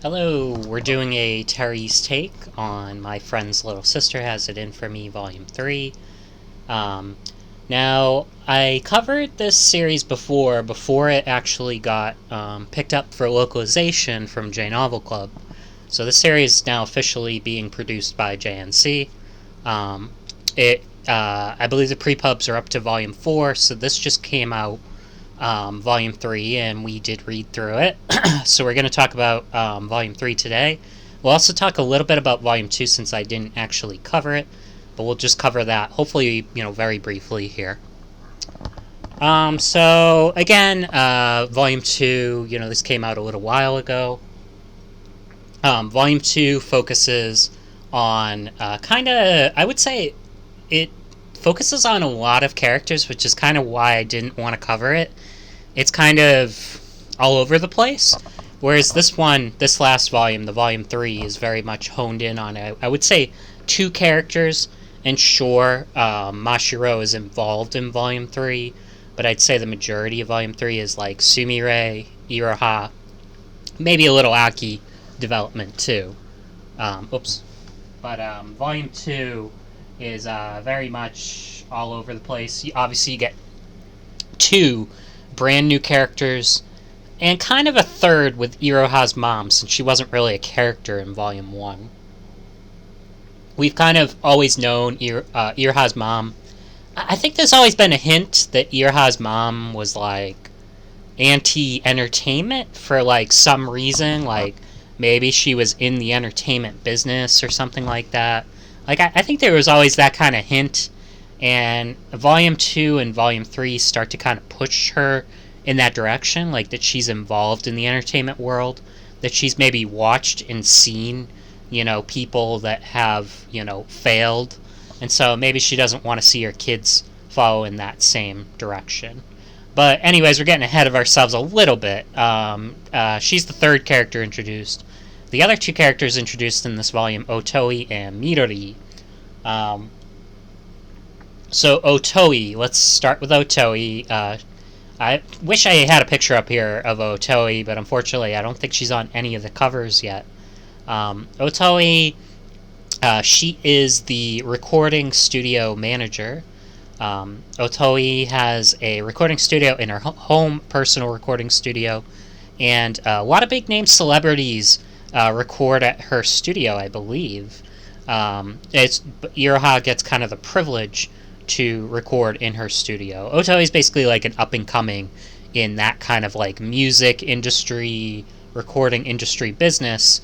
Hello, we're doing a Terry's Take on My Friend's Little Sister Has It In For Me, Volume 3. Um, Now, I covered this series before it actually got picked up for localization from J Novel Club. So this series is now officially being produced by JNC. Um, I believe the pre-pubs are up to Volume 4, so this just came out Volume 3, and we did read through it. So we're going to talk about Volume 3 today. We'll also talk a little bit about Volume 2 since I didn't actually cover it, but we'll just cover that, hopefully, very briefly here. So, again, Volume 2, this came out a little while ago. Volume 2 focuses on I would say it focuses on a lot of characters, which is kind of why I didn't want to cover it. It's kind of all over the place. Whereas this last volume, the volume 3, is very much honed in on, I would say, two characters. And sure, Mashiro is involved in volume 3, but I'd say the majority of volume 3 is like Sumire, Iroha, maybe a little Aki development too. Oops. But volume 2 is very much all over the place. Obviously, you get two brand new characters, and kind of a third with Iroha's mom, since she wasn't really a character in Volume 1. We've kind of always known Iroha's mom. I think there's always been a hint that Iroha's mom was, like, anti-entertainment for, like, some reason. Like, maybe she was in the entertainment business or something like that. Like, I think there was always that kind of hint. And Volume 2 and Volume 3 start to kind of push her in that direction, like that she's involved in the entertainment world, that she's maybe watched and seen, people that have, failed. And so maybe she doesn't want to see her kids follow in that same direction. But anyways, we're getting ahead of ourselves a little bit. She's the third character introduced. The other two characters introduced in this volume, Otoi and Midori. So Otoi, let's start with Otoi. I wish I had a picture up here of Otoi, but unfortunately I don't think she's on any of the covers yet. Otoi, she is the recording studio manager. Otoi has a recording studio in her home, personal recording studio, and a lot of big-name celebrities record at her studio, I believe. Iroha gets kind of the privilege to record in her studio. Otoi is basically like an up-and-coming in that kind of like music industry, recording industry business.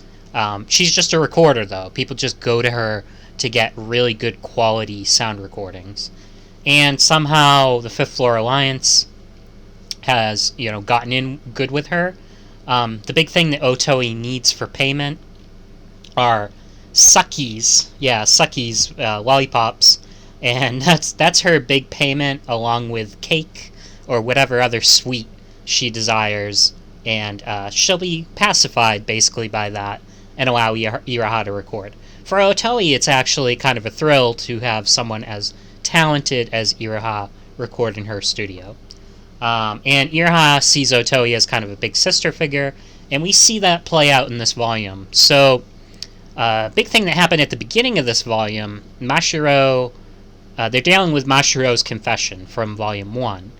She's just a recorder, though. People just go to her to get really good quality sound recordings. And somehow the Fifth Floor Alliance has, gotten in good with her. The big thing that Otoi needs for payment are suckies. Yeah, suckies, lollipops. And that's her big payment, along with cake or whatever other sweet she desires. And she'll be pacified, basically, by that and allow Iroha to record. For Otoi, it's actually kind of a thrill to have someone as talented as Iroha record in her studio. And Iroha sees Otoi as kind of a big sister figure, and we see that play out in this volume. So, big thing that happened at the beginning of this volume, Mashiro, they're dealing with Mashiro's confession from Volume 1.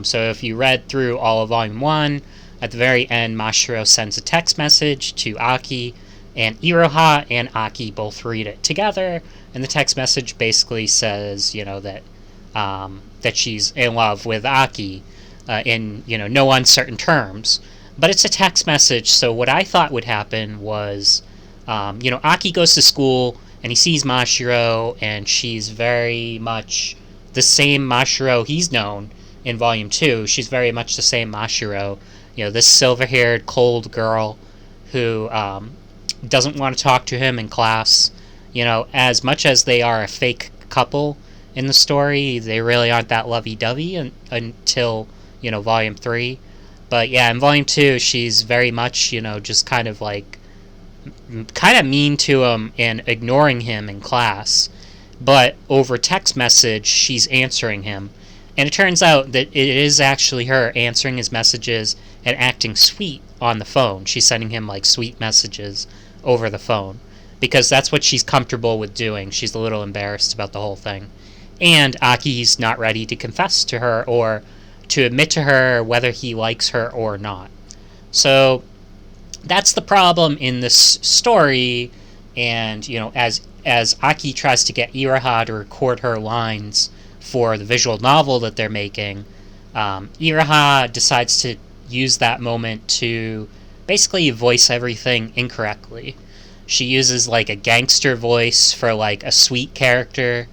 So if you read through all of Volume 1, at the very end, Mashiro sends a text message to Aki, and Iroha and Aki both read it together, and the text message basically says, that she's in love with Aki, in, no uncertain terms. But it's a text message, so what I thought would happen was, Aki goes to school, and he sees Mashiro, and she's very much the same Mashiro he's known in Volume 2. She's very much the same Mashiro, this silver-haired, cold girl who doesn't want to talk to him in class. As much as they are a fake couple in the story, they really aren't that lovey-dovey until, Volume 3. But yeah, in Volume 2, she's very much, just kind of mean to him and ignoring him in class. But over text message, she's answering him. And it turns out that it is actually her answering his messages and acting sweet on the phone. She's sending him like sweet messages over the phone because that's what she's comfortable with doing. She's a little embarrassed about the whole thing. And Aki's not ready to confess to her or to admit to her whether he likes her or not. So that's the problem in this story. And, as Aki tries to get Iraha to record her lines for the visual novel that they're making, Iraha decides to use that moment to basically voice everything incorrectly. She uses like a gangster voice for like a sweet character.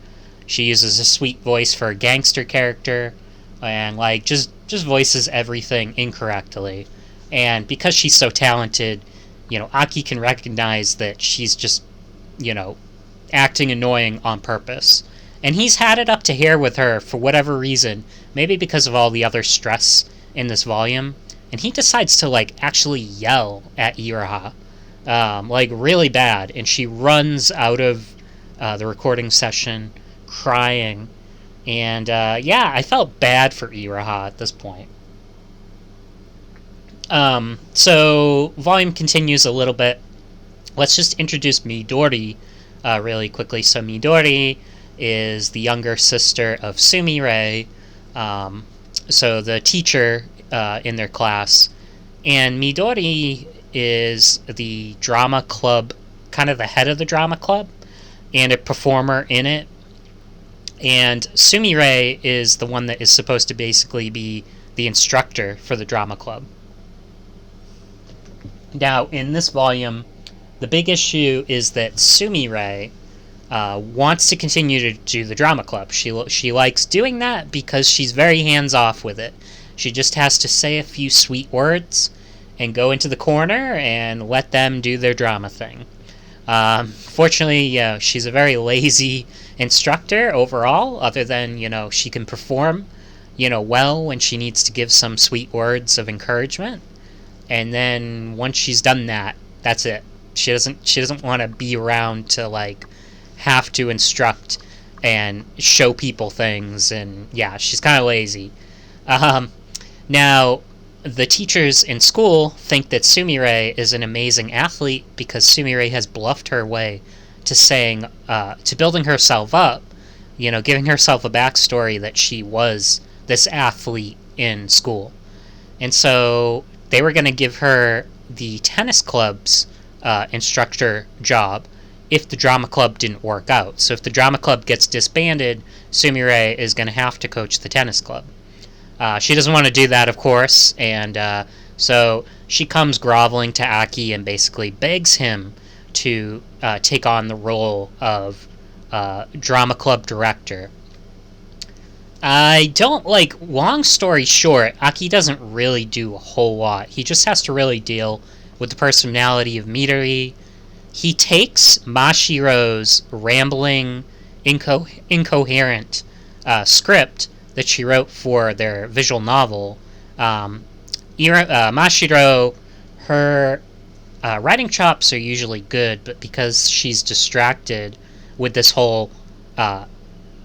She uses a sweet voice for a gangster character, and like just voices everything incorrectly. And because she's so talented, Aki can recognize that she's just, acting annoying on purpose. And he's had it up to here with her for whatever reason, maybe because of all the other stress in this volume. And he decides to like actually yell at Iraha, like really bad. And she runs out of the recording session crying. And I felt bad for Iraha at this point. So volume continues a little bit. Let's just introduce Midori really quickly. So Midori is the younger sister of Sumire, so the teacher in their class. And Midori is the drama club, kind of the head of the drama club, and a performer in it. And Sumire is the one that is supposed to basically be the instructor for the drama club. Now, in this volume, the big issue is that Sumire wants to continue to do the drama club. She likes doing that because she's very hands-off with it. She just has to say a few sweet words and go into the corner and let them do their drama thing. Fortunately, she's a very lazy instructor overall, other than, she can perform, well when she needs to give some sweet words of encouragement. And then once she's done that, that's it. She doesn't want to be around to like have to instruct and show people things, and she's kind of lazy. Now, the teachers in school think that Sumire is an amazing athlete because Sumire has bluffed her way to building herself up, giving herself a backstory that she was this athlete in school. And so they were going to give her the tennis club's instructor job if the drama club didn't work out. So if the drama club gets disbanded, Sumire is going to have to coach the tennis club. She doesn't want to do that, of course, and so she comes groveling to Aki and basically begs him to take on the role of drama club director. Long story short, Aki doesn't really do a whole lot. He just has to really deal with the personality of Midori. He takes Mashiro's rambling, incoherent script that she wrote for their visual novel. Mashiro, her writing chops are usually good, but because she's distracted with this whole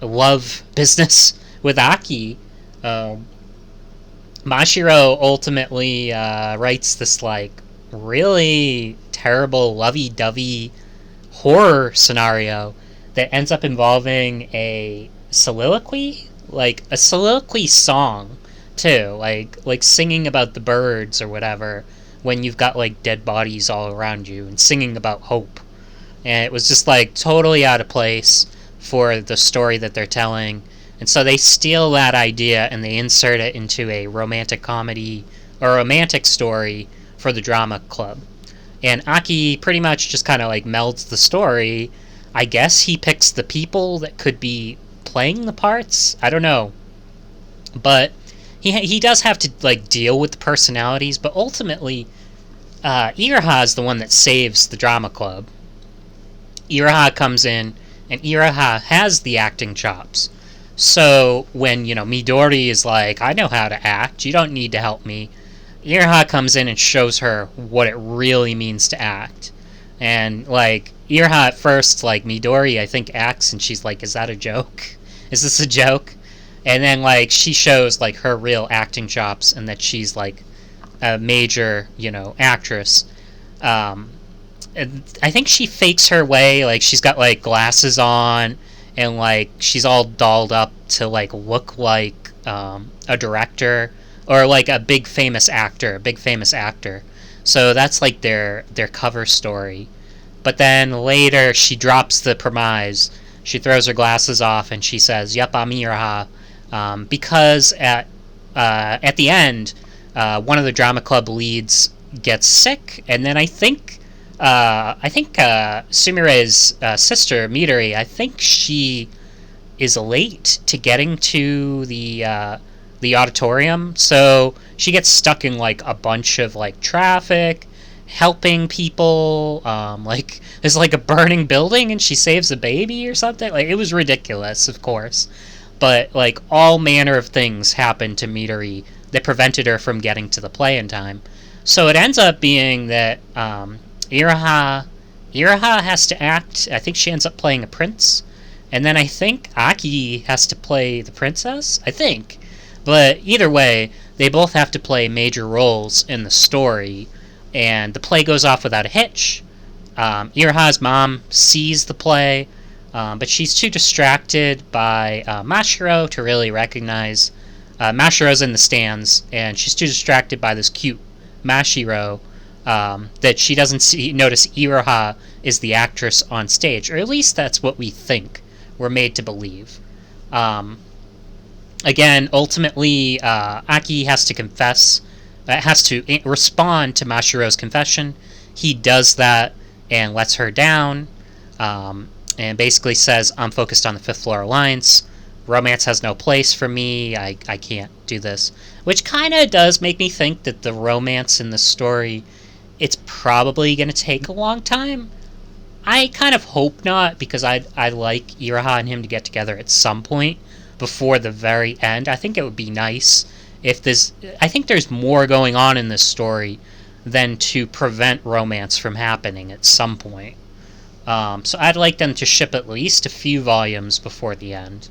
love business with Aki, Mashiro ultimately writes this like really terrible lovey-dovey horror scenario that ends up involving a soliloquy song too, like singing about the birds or whatever when you've got like dead bodies all around you, and singing about hope. And it was just like totally out of place for the story that they're telling. And so they steal that idea and they insert it into a romantic comedy or romantic story for the drama club. And Aki pretty much just kind of like melds the story. I guess he picks the people that could be playing the parts. I don't know. But he does have to like deal with the personalities, but ultimately Iraha is the one that saves the drama club. Iraha comes in, and Iraha has the acting chops. So when, Midori is like, I know how to act, you don't need to help me, Iraha comes in and shows her what it really means to act. And, like, Iraha at first, like, Midori, I think, acts, and she's like, is that a joke? Is this a joke? And then, like, she shows, like, her real acting chops, and that she's, like, a major, actress. Um, I think she fakes her way. Like, she's got like glasses on, and like she's all dolled up to like look like a director or like a big famous actor. So that's like their cover story. But then later she drops the premise. She throws her glasses off and she says, "Yep, I'm Iraha," because at the end, one of the drama club leads gets sick, and then I think Sumire's sister Midori, I think she is late to getting to the auditorium, so she gets stuck in like a bunch of like traffic, helping people. Like there's like a burning building, and she saves a baby or something. Like, it was ridiculous, of course, but like all manner of things happened to Midori that prevented her from getting to the play in time. So it ends up being that Iraha has to act. I think she ends up playing a prince, and then I think Aki has to play the princess. I think, but either way, they both have to play major roles in the story, and the play goes off without a hitch. Iraha's mom sees the play, but she's too distracted by Mashiro to really recognize. Mashiro's in the stands, and she's too distracted by this cute Mashiro that she doesn't notice Iraha is the actress on stage, or at least that's what we think we're made to believe. Again, ultimately, Aki has to confess, has to respond to Mashiro's confession. He does that and lets her down, and basically says, "I'm focused on the Fifth Floor Alliance. Romance has no place for me. I can't do this." Which kind of does make me think that the romance in the story, it's probably going to take a long time. I kind of hope not, because I like Iraha and him to get together at some point before the very end. I think it would be nice if this... I think there's more going on in this story than to prevent romance from happening at some point. So I'd like them to ship at least a few volumes before the end.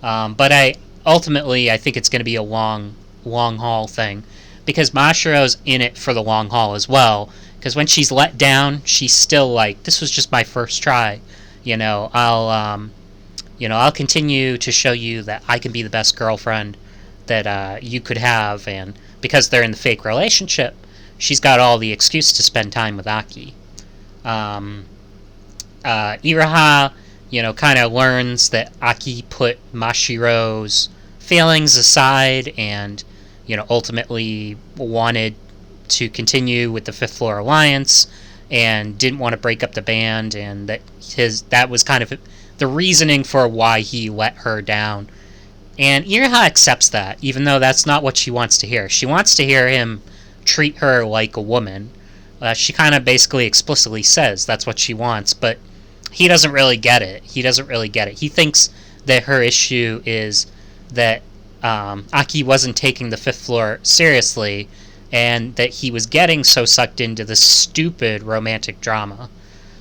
But I think it's going to be a long haul thing, because Mashiro's in it for the long haul as well. Because when she's let down, she's still like, "This was just my first try. I'll continue to show you that I can be the best girlfriend that you could have." And because they're in the fake relationship, she's got all the excuse to spend time with Aki. Iraha, kind of learns that Aki put Mashiro's feelings aside and, ultimately wanted to continue with the Fifth Floor Alliance and didn't want to break up the band, and that was kind of the reasoning for why he let her down. And Iraha accepts that, even though that's not what she wants to hear. She wants to hear him treat her like a woman. She kind of basically explicitly says that's what she wants, but he doesn't really get it. He thinks that her issue is that Aki wasn't taking the Fifth Floor seriously, and that he was getting so sucked into this stupid romantic drama.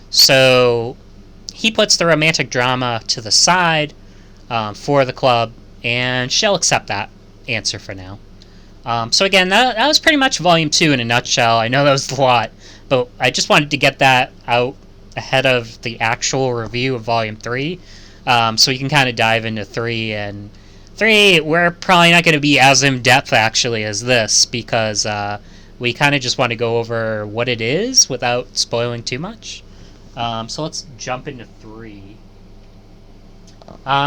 So he puts the romantic drama to the side for the club, and she'll accept that answer for now. So again, that was pretty much Volume 2 in a nutshell. I know that was a lot, but I just wanted to get that out ahead of the actual review of Volume 3, so we can kind of dive into 3. And 3, we're probably not going to be as in-depth, actually, as this, because we kind of just want to go over what it is without spoiling too much. So let's jump into 3.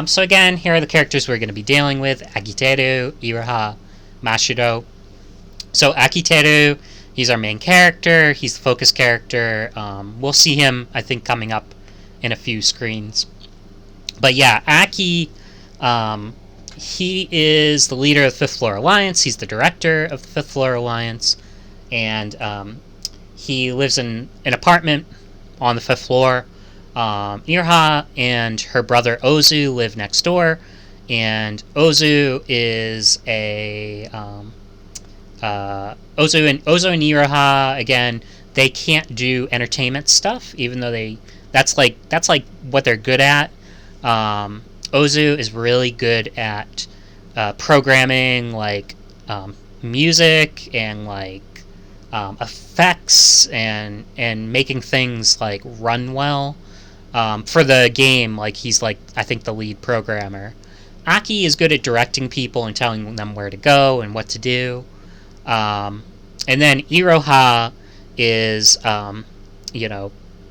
So again, here are the characters we're going to be dealing with: Akiteru, Iraha, Mashiro. So Akiteru, he's our main character. He's the focus character. We'll see him, I think, coming up in a few screens. But yeah, Aki, he is the leader of the Fifth Floor Alliance. He's the director of the Fifth Floor Alliance. And he lives in an apartment on the 5th floor. Iraha and her brother Ozu live next door. And Ozu is Ozu and Iraha, again, they can't do entertainment stuff, even though that's like what they're good at. Ozu is really good at programming, like music and like effects and making things like run well. For the game, like he's like I think the lead programmer. Aki is good at directing people and telling them where to go and what to do. And then Iroha is,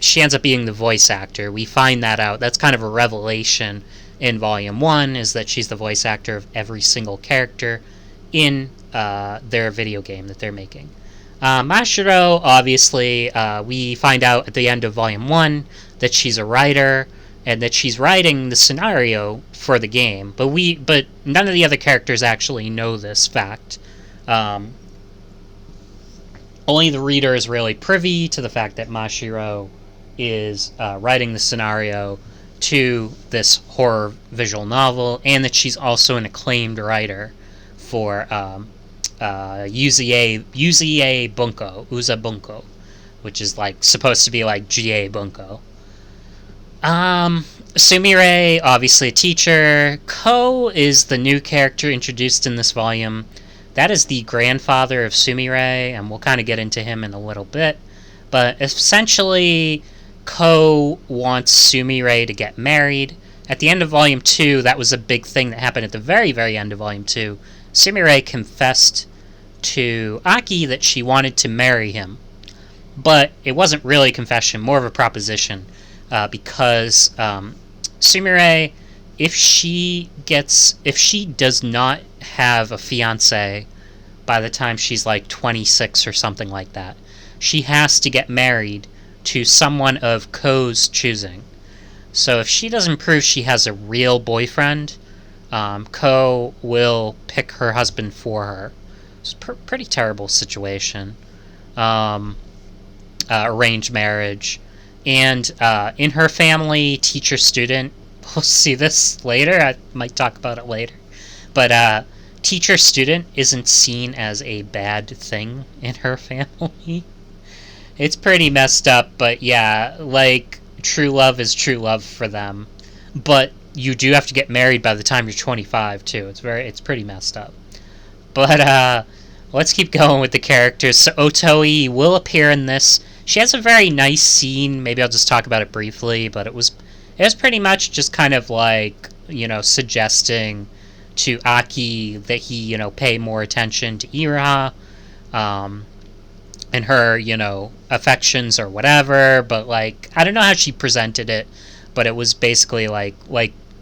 she ends up being the voice actor. We find that out. That's kind of a revelation in Volume 1, is that she's the voice actor of every single character in their video game that they're making. Mashiro, obviously, we find out at the end of Volume 1 that she's a writer and that she's writing the scenario for the game. But none of the other characters actually know this fact. Only the reader is really privy to the fact that Mashiro is writing the scenario to this horror visual novel, and that she's also an acclaimed writer for Uza Bunko, which is like supposed to be like GA Bunko. Sumire, obviously a teacher. Ko is the new character introduced in this volume. That is the grandfather of Sumire, and we'll kind of get into him in a little bit. But essentially, Ko wants Sumire to get married. At the end of Volume 2, that was a big thing that happened at the very, very end of Volume 2. Sumire confessed to Aki that she wanted to marry him. But it wasn't really a confession, more of a proposition. Because Sumire, if she does not have a fiancé by the time she's like 26 or something like that, she has to get married to someone of Ko's choosing. So if she doesn't prove she has a real boyfriend, Ko will pick her husband for her. It's a pretty terrible situation. Arranged marriage. And in her family, teacher-student, we'll see this later, I might talk about it later, but teacher-student isn't seen as a bad thing in her family. It's pretty messed up, but yeah, like, true love is true love for them. But you do have to get married by the time you're 25, too. It's pretty messed up. But let's keep going with the characters. So Otoi will appear in this. She has a very nice scene. Maybe I'll just talk about it briefly, but it was pretty much just kind of like, suggesting to Aki that he, pay more attention to Ira, and her, affections or whatever. But like, I don't know how she presented it, but it was basically like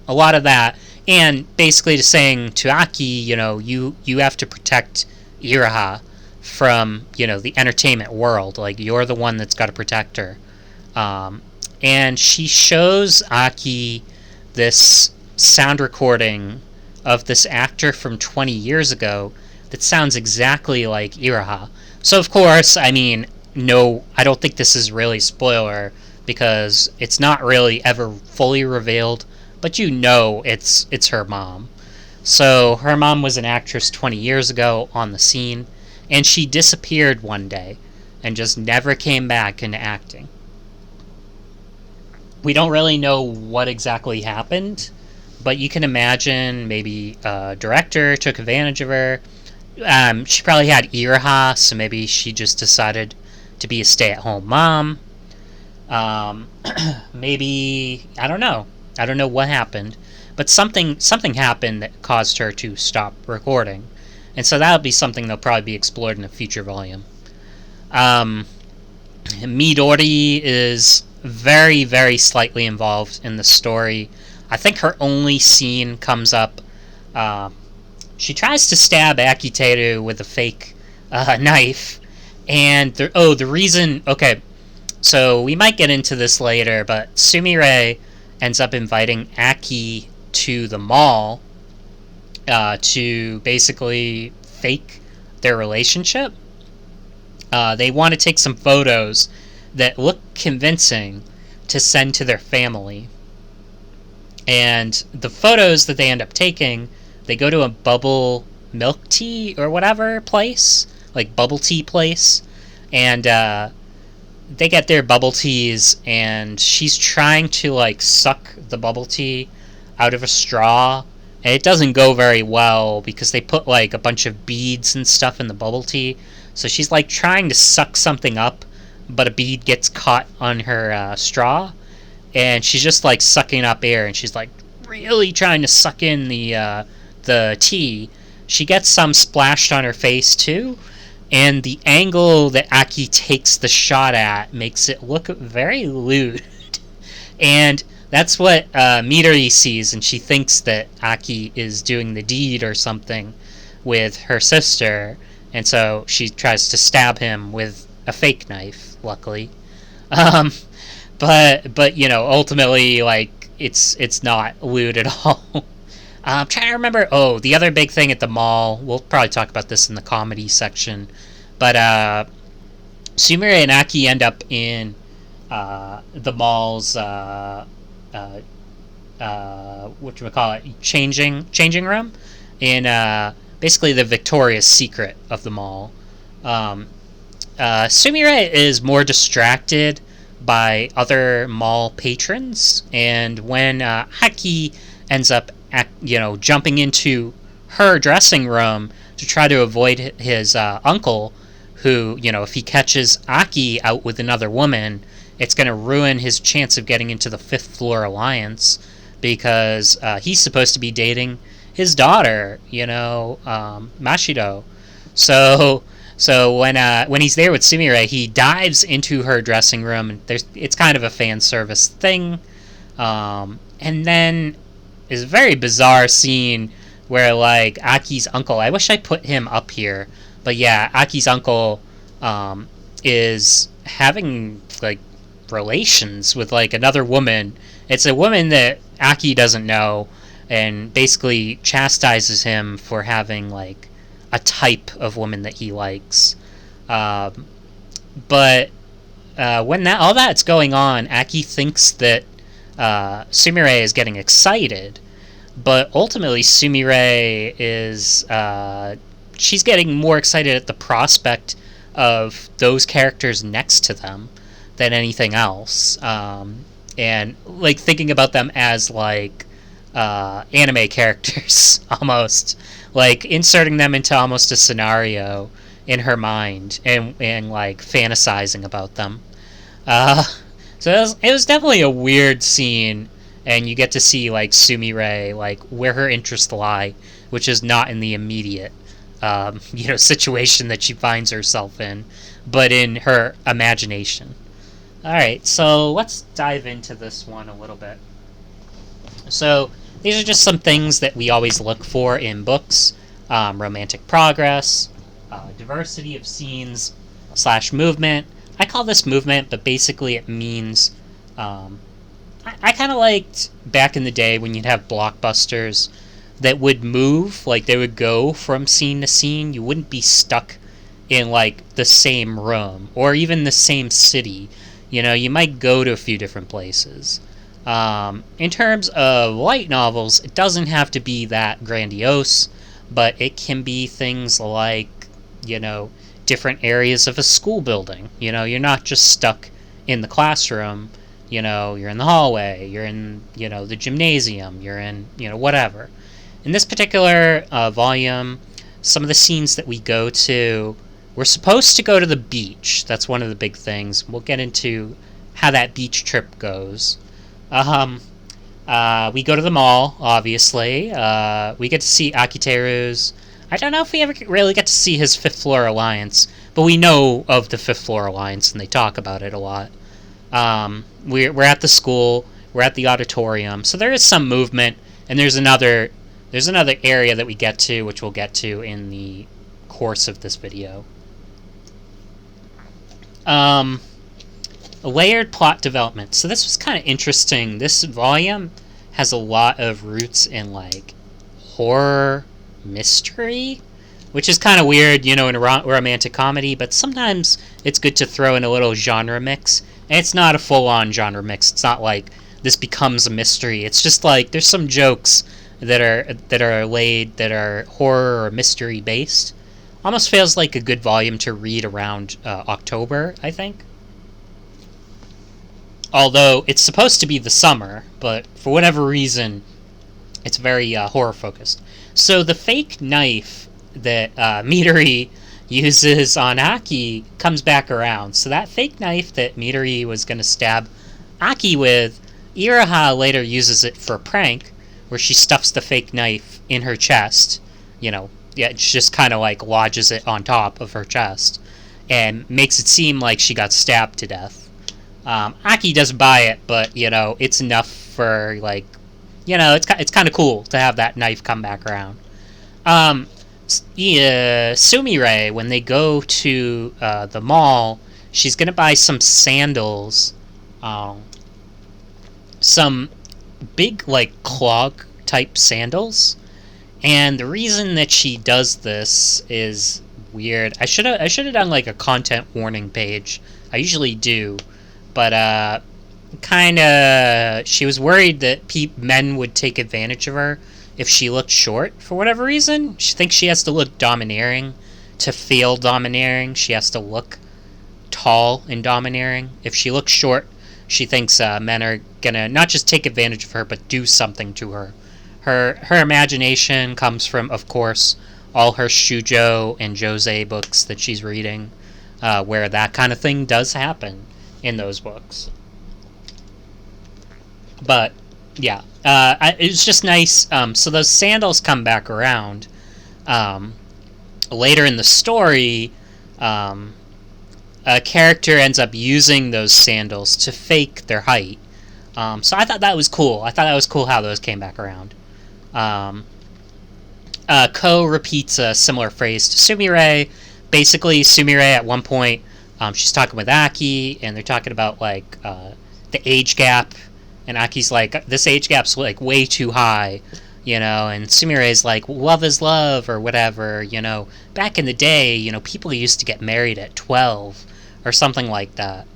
a lot of that, and basically just saying to Aki, you have to protect Iraha from, the entertainment world. Like, you're the one that's got to protect her. And she shows Aki this sound recording of this actor from 20 years ago that sounds exactly like Iraha. So, of course, I mean, no, I don't think this is really spoiler, because it's not really ever fully revealed, but it's her mom. So, her mom was an actress 20 years ago on the scene, and she disappeared one day and just never came back into acting. We don't really know what exactly happened, but you can imagine maybe a director took advantage of her. She probably had Iraha, so maybe she just decided to be a stay-at-home mom. Maybe, I don't know. I don't know what happened, but something happened that caused her to stop recording. And so that'll be something that'll probably be explored in a future volume. Midori is very, very slightly involved in the story. I think her only scene comes up. She tries to stab Akiteru with a fake knife. And the reason... Okay, so we might get into this later, but Sumire ends up inviting Aki to the mall to basically fake their relationship. They want to take some photos that look convincing to send to their family. And the photos that they end up taking, they go to a bubble milk tea or whatever place, like bubble tea place, and they get their bubble teas, and she's trying to like suck the bubble tea out of a straw, and it doesn't go very well because they put like a bunch of beads and stuff in the bubble tea, So she's like trying to suck something up, but a bead gets caught on her straw, and she's just like sucking up air, and she's like really trying to suck in the tea. She gets some splashed on her face too, and the angle that Aki takes the shot at makes it look very lewd. And that's what Midori sees, and she thinks that Aki is doing the deed or something with her sister, and so she tries to stab him with a fake knife, luckily. Um, but ultimately, like, it's not lewd at all. I'm trying to remember. Oh, the other big thing at the mall. We'll probably talk about this in the comedy section, but Sumire and Aki end up in the mall's changing room in basically the Victoria's Secret of the mall. Sumire is more distracted by other mall patrons, and when Aki ends up jumping into her dressing room to try to avoid his uncle, who, if he catches Aki out with another woman, it's going to ruin his chance of getting into the Fifth Floor Alliance, because he's supposed to be dating his daughter, Mashido. So when he's there with Sumire, he dives into her dressing room, and it's kind of a fan service thing, and then is a very bizarre scene where, like, Aki's uncle, I wish I put him up here, but yeah, Aki's uncle is having, like, relations with, like, another woman. It's a woman that Aki doesn't know, and basically chastises him for having, like, a type of woman that he likes. But when all that's going on, Aki thinks that Sumire is getting excited, but ultimately Sumire is she's getting more excited at the prospect of those characters next to them than anything else, and like thinking about them as like anime characters almost, like inserting them into almost a scenario in her mind, and like fantasizing about them. So it was definitely a weird scene, and you get to see like Sumire, like where her interests lie, which is not in the immediate situation that she finds herself in, but in her imagination. Alright, so let's dive into this one a little bit. So these are just some things that we always look for in books. Romantic progress, diversity of scenes / movement. I call this movement, but basically it means I kind of liked back in the day when you'd have blockbusters that would move, like they would go from scene to scene. You wouldn't be stuck in like the same room or even the same city. You might go to a few different places. In terms of light novels, it doesn't have to be that grandiose, but it can be things like, different areas of a school building. You're not just stuck in the classroom. You're in the hallway, you're in, the gymnasium, you're in, whatever. In this particular volume, some of the scenes that we go to, we're supposed to go to the beach. That's one of the big things. We'll get into how that beach trip goes. We go to the mall, obviously. We get to see Akiteru's... I don't know if we ever really get to see his Fifth Floor Alliance, but we know of the Fifth Floor Alliance, and they talk about it a lot. We're at the school, we're at the auditorium, so there is some movement, and there's another area that we get to, which we'll get to in the course of this video. Layered plot development. So this was kind of interesting. This volume has a lot of roots in like horror mystery, which is kind of weird, in a romantic comedy, but sometimes it's good to throw in a little genre mix. And it's not a full-on genre mix. It's not like this becomes a mystery. It's just like there's some jokes that are laid that are horror or mystery based. Almost feels like a good volume to read around October, I think. Although it's supposed to be the summer, but for whatever reason, it's very horror focused. So the fake knife that Midori uses on Aki comes back around. So that fake knife that Midori was going to stab Aki with, Iraha later uses it for a prank where she stuffs the fake knife in her chest. Yeah, it just kind of like lodges it on top of her chest and makes it seem like she got stabbed to death. Aki doesn't buy it, but it's enough for it's kind of cool to have that knife come back around. Sumire, when they go to the mall, she's gonna buy some sandals, some big clog type sandals, and the reason that she does this is weird. I should have done a content warning page. I usually do, but she was worried that men would take advantage of her if she looked short for whatever reason. She thinks she has to look domineering to feel domineering. She has to look tall and domineering. If she looks short, she thinks men are gonna not just take advantage of her, but do something to her. Her imagination comes from, of course, all her shoujo and josei books that she's reading, where that kind of thing does happen in those books. But yeah, it was just nice. So those sandals come back around. Later in the story, a character ends up using those sandals to fake their height. So I thought that was cool. I thought that was cool how those came back around. Ko repeats a similar phrase to Sumire. Basically, Sumire at one point, she's talking with Aki, and they're talking about the age gap. And Aki's like, this age gap's way too high, and Sumire's like, love is love, or whatever, back in the day, people used to get married at 12, or something like that.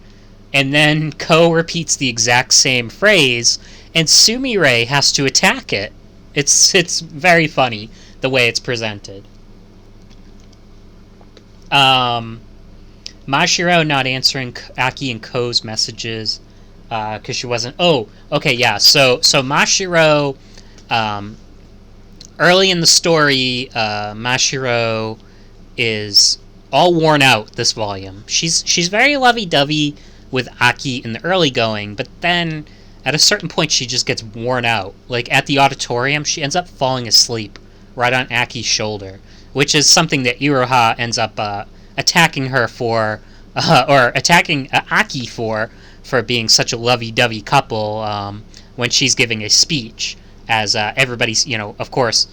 And then Ko repeats the exact same phrase, and Sumire has to attack it. It's very funny, the way it's presented. Mashiro not answering Aki and Ko's messages, because she wasn't... Oh, okay, yeah. So Mashiro, early in the story, Mashiro is all worn out this volume. She's very lovey-dovey with Aki in the early going, but then at a certain point she just gets worn out. At the auditorium, she ends up falling asleep right on Aki's shoulder, which is something that Iroha ends up attacking her for, or attacking Aki for being such a lovey-dovey couple when she's giving a speech, as everybody's, of course,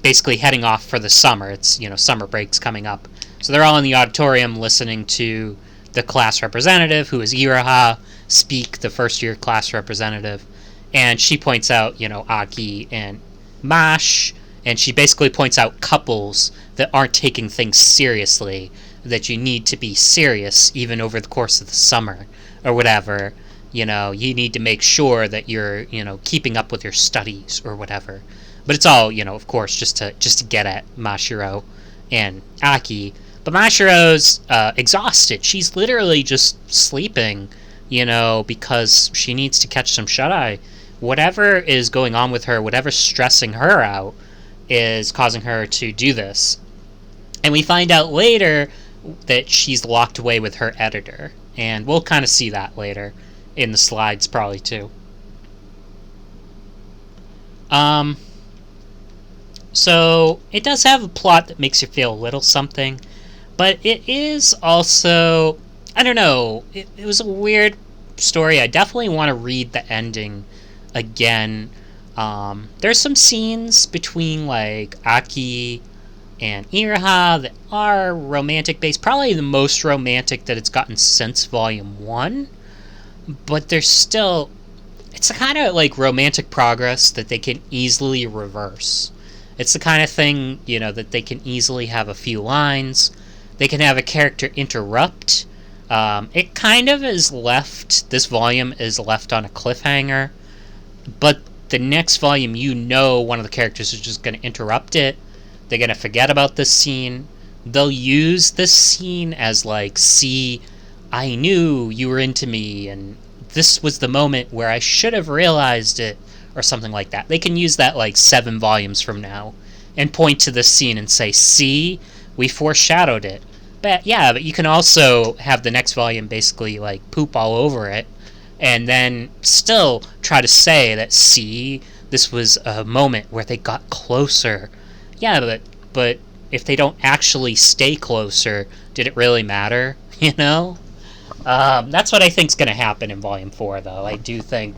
basically heading off for the summer. It's, summer breaks coming up. So they're all in the auditorium listening to the class representative, who is Iroha, speak, the first-year class representative. And she points out, Aki and Mash, and she basically points out couples that aren't taking things seriously, that you need to be serious even over the course of the summer, or whatever. You need to make sure that you're, keeping up with your studies or whatever. But it's all, of course, just to get at Mashiro and Aki. But Mashiro's exhausted. She's literally just sleeping, because she needs to catch some shut-eye. Whatever is going on with her, whatever's stressing her out, is causing her to do this. And we find out later that she's locked away with her editor. And we'll kind of see that later in the slides, probably, too. So it does have a plot that makes you feel a little something, but it is also, I don't know, it was a weird story. I definitely want to read the ending again. There's some scenes between Aki and Iroha that are romantic based, probably the most romantic that it's gotten since volume 1, but there's still, it's the kind of romantic progress that they can easily reverse. It's the kind of thing, that they can easily have a few lines, they can have a character interrupt. It kind of is left, this volume is left on a cliffhanger, but the next volume, one of the characters is just going to interrupt it. They're going to forget about this scene. They'll use this scene as see, I knew you were into me, and this was the moment where I should have realized it, or something like that. They can use that 7 volumes from now and point to this scene and say, see, we foreshadowed it. But yeah, but you can also have the next volume basically like poop all over it, and then still try to say that, see, this was a moment where they got closer. Yeah, but if they don't actually stay closer, did it really matter? You know? That's what I think's going to happen in Volume 4, though. I do think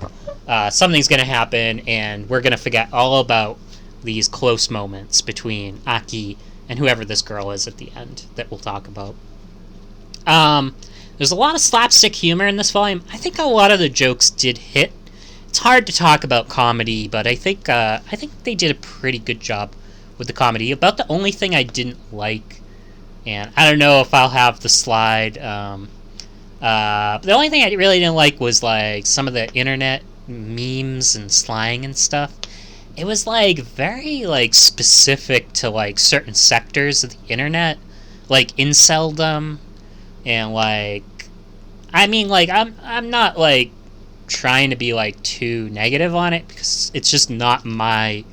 something's going to happen, and we're going to forget all about these close moments between Aki and whoever this girl is at the end that we'll talk about. There's a lot of slapstick humor in this volume. I think a lot of the jokes did hit. It's hard to talk about comedy, but I think they did a pretty good job with the comedy. About the only thing I didn't like, and I don't know if I'll have the slide. The only thing I really didn't like was like some of the internet memes and slang and stuff. It was like very like specific to like certain sectors of the internet, like inceldom, and like, I mean, like I'm not like trying to be like too negative on it because it's just not my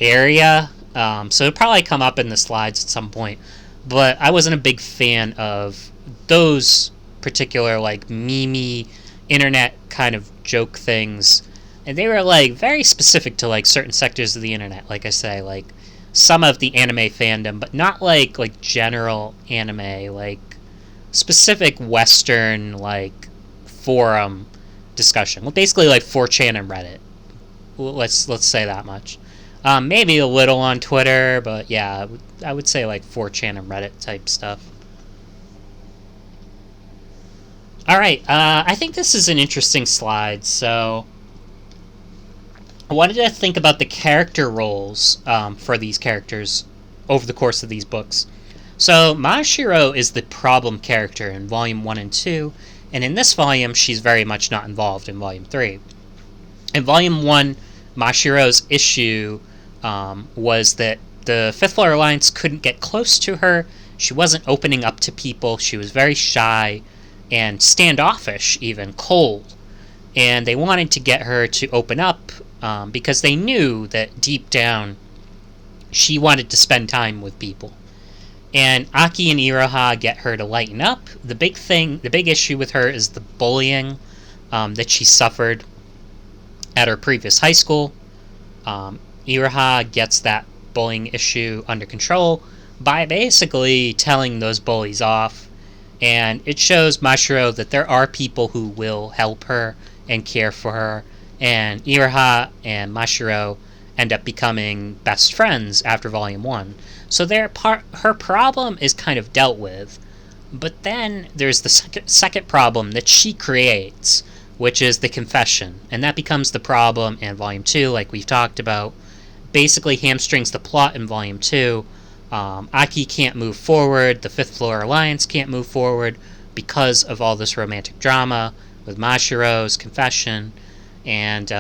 area. So it'll probably come up in the slides at some point, but I wasn't a big fan of those particular like memey internet kind of joke things, and they were like very specific to like certain sectors of the internet. Like I say, like some of the anime fandom, but not like general anime, like specific Western like forum discussion. Well, basically like 4chan and Reddit. Let's say that much. Maybe a little on Twitter, but yeah, I would say like 4chan and Reddit type stuff. Alright, I think this is an interesting slide, so I wanted to think about the character roles for these characters over the course of these books. So, Mashiro is the problem character in Volume 1 and 2, and in this volume, she's very much not involved in Volume 3. In Volume 1, Mashiro's issue was that the Fifth Floor Alliance couldn't get close to her. She wasn't opening up to people. She was very shy and standoffish, even cold. And they wanted to get her to open up because they knew that deep down she wanted to spend time with people. And Aki and Iroha get her to lighten up. The big issue with her is the bullying that she suffered at her previous high school. Iroha gets that bullying issue under control by basically telling those bullies off. And it shows Mashiro that there are people who will help her and care for her. And Iroha and Mashiro end up becoming best friends after Volume 1. So her problem is kind of dealt with. But then there's the second problem that she creates, which is the confession. And that becomes the problem in Volume 2, like we've talked about. Basically hamstrings the plot in Volume 2. Aki can't move forward, the Fifth Floor Alliance can't move forward because of all this romantic drama with Mashiro's confession, and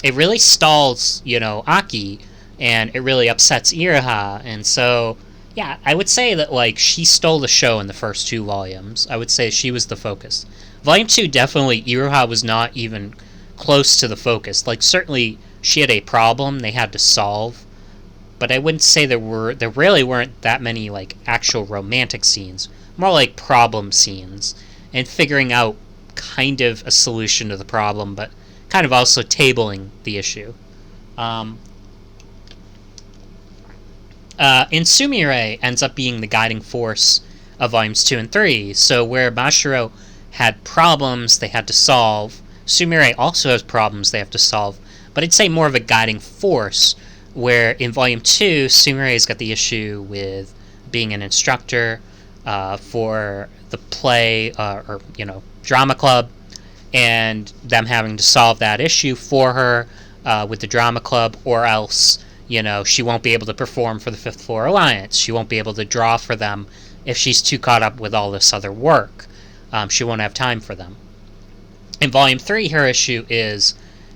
it really stalls, Aki, and it really upsets Iroha, and so, yeah, I would say that, like, she stole the show in the first 2 volumes. I would say she was the focus. Volume 2, definitely, Iroha was not even close to the focus. Like, certainly, she had a problem they had to solve, but I wouldn't say there really weren't that many like actual romantic scenes, more like problem scenes, and figuring out kind of a solution to the problem, but kind of also tabling the issue. And Sumire ends up being the guiding force of Volumes 2 and 3, so where Mashiro had problems they had to solve, Sumire also has problems they have to solve, but I'd say more of a guiding force, where in Volume 2, Sumire's got the issue with being an instructor for the play, or drama club, and them having to solve that issue for her with the drama club, or else, she won't be able to perform for the Fifth Floor Alliance. She won't be able to draw for them if she's too caught up with all this other work. She won't have time for them. In Volume 3, her issue is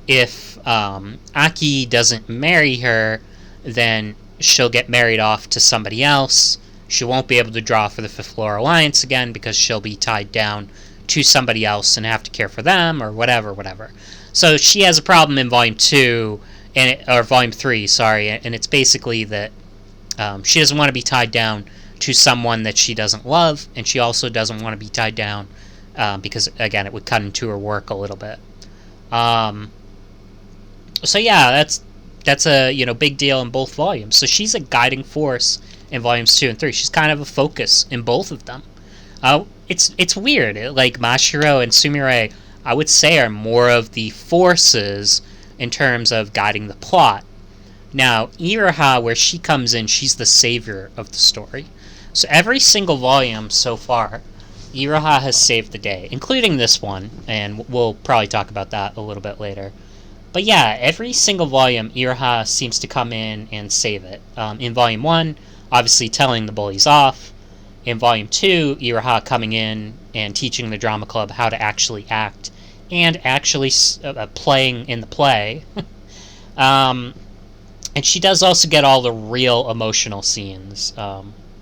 if Aki doesn't marry her, then she'll get married off to somebody else. She won't be able to draw for the Fifth Floor Alliance again because she'll be tied down to somebody else and have to care for them or whatever. So she has a problem in Volume 2, or Volume 3, sorry, and it's basically that she doesn't want to be tied down to someone that she doesn't love, and she also doesn't want to be tied down because, again, it would cut into her work a little bit. So yeah, that's a big deal in both volumes. So she's a guiding force in volumes 2 and 3. She's kind of a focus in both of them. It's weird. Like Mashiro and Sumire, I would say, are more of the forces in terms of guiding the plot. Now, Iroha, where she comes in, she's the savior of the story. So every single volume so far, Iroha has saved the day, including this one, and we'll probably talk about that a little bit later. But yeah, every single volume, Iroha seems to come in and save it. In Volume 1, obviously telling the bullies off. In Volume 2, Iroha coming in and teaching the drama club how to actually act and actually playing in the play. And she does also get all the real emotional scenes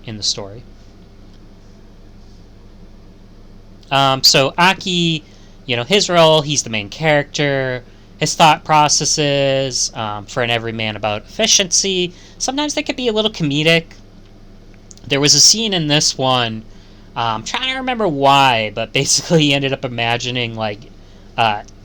in the story. So Aki, his role, he's the main character. His thought processes for an everyman about efficiency. Sometimes they could be a little comedic. There was a scene in this one, I'm trying to remember why, but basically he ended up imagining like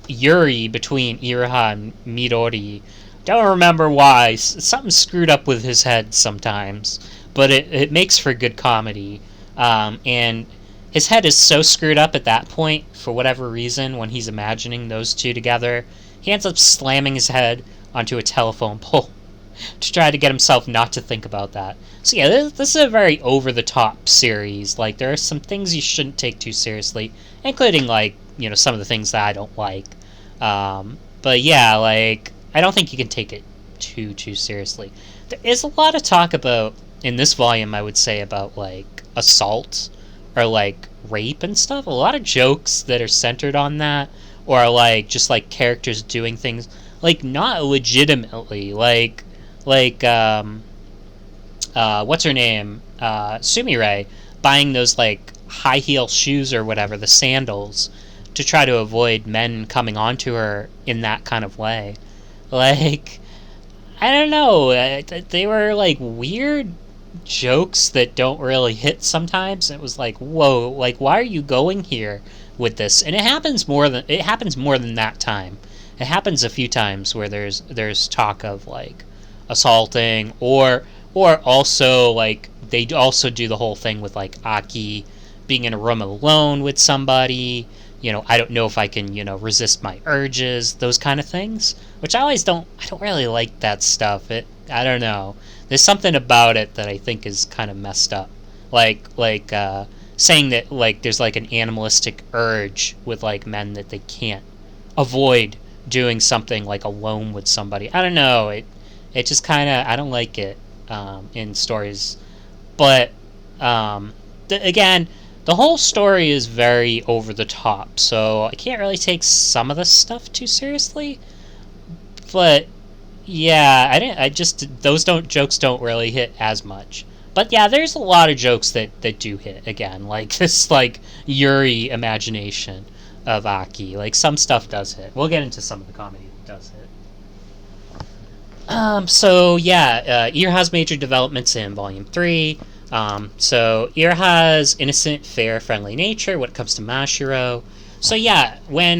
Yuri between Iroha and Midori. Don't remember why. Something screwed up with his head sometimes, but it makes for good comedy. And his head is so screwed up at that point, for whatever reason, when he's imagining those two together, he ends up slamming his head onto a telephone pole to try to get himself not to think about that. So yeah, this is a very over-the-top series. Like, there are some things you shouldn't take too seriously, including, like, some of the things that I don't like. But yeah, like, I don't think you can take it too seriously. There is a lot of talk about, in this volume, I would say, about, like, assault or, like, rape and stuff. A lot of jokes that are centered on that, or, like, just, like, characters doing things, like, not legitimately. Like, what's her name? Sumire, buying those, like, high heel shoes or whatever, the sandals, to try to avoid men coming onto her in that kind of way. Like, I don't know. They were, like, weird jokes that don't really hit sometimes. It was like, whoa, like, why are you going here with this? And it happens more than that time. It happens a few times where there's talk of, like, assaulting, or also, like, they also do the whole thing with, like, Aki being in a room alone with somebody. I don't know if I can, resist my urges, those kind of things, which I don't really like that stuff. I don't know. There's something about it that I think is kind of messed up. Like saying that, like, there's, like, an animalistic urge with, like, men that they can't avoid doing something, like, alone with somebody. I don't know. It just kind of, I don't like it in stories. But, again, the whole story is very over the top, so I can't really take some of the stuff too seriously. But yeah, those jokes don't really hit as much. But yeah, there's a lot of jokes that do hit, again, like this, like, Yuri imagination of Aki. Like, some stuff does hit. We'll get into some of the comedy that does hit. So yeah, Iroha's major developments in Volume 3. So Iroha's innocent, fair, friendly nature when it comes to Mashiro. So yeah, when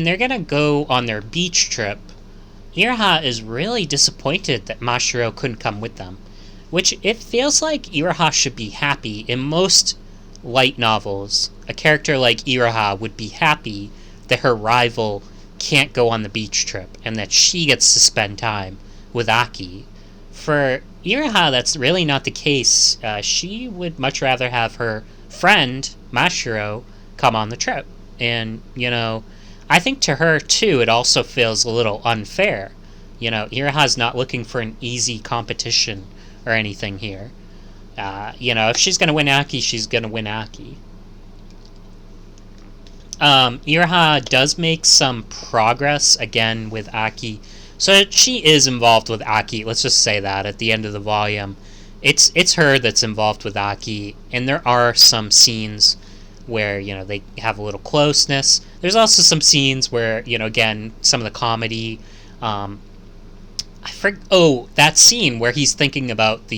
they're gonna go on their beach trip, Iroha is really disappointed that Mashiro couldn't come with them, which it feels like Iroha should be happy. In most light novels, a character like Iroha would be happy that her rival can't go on the beach trip and that she gets to spend time with Aki. For Iroha, that's really not the case. She would much rather have her friend, Mashiro, come on the trip. And, I think to her, too, it also feels a little unfair. Iroha's not looking for an easy competition or anything here. If she's going to win Aki, she's going to win Aki. Iroha does make some progress, again, with Aki. So she is involved with Aki, let's just say that, at the end of the volume. It's her that's involved with Aki, and there are some scenes where, they have a little closeness. There's also some scenes where, again, some of the comedy, that scene where he's thinking about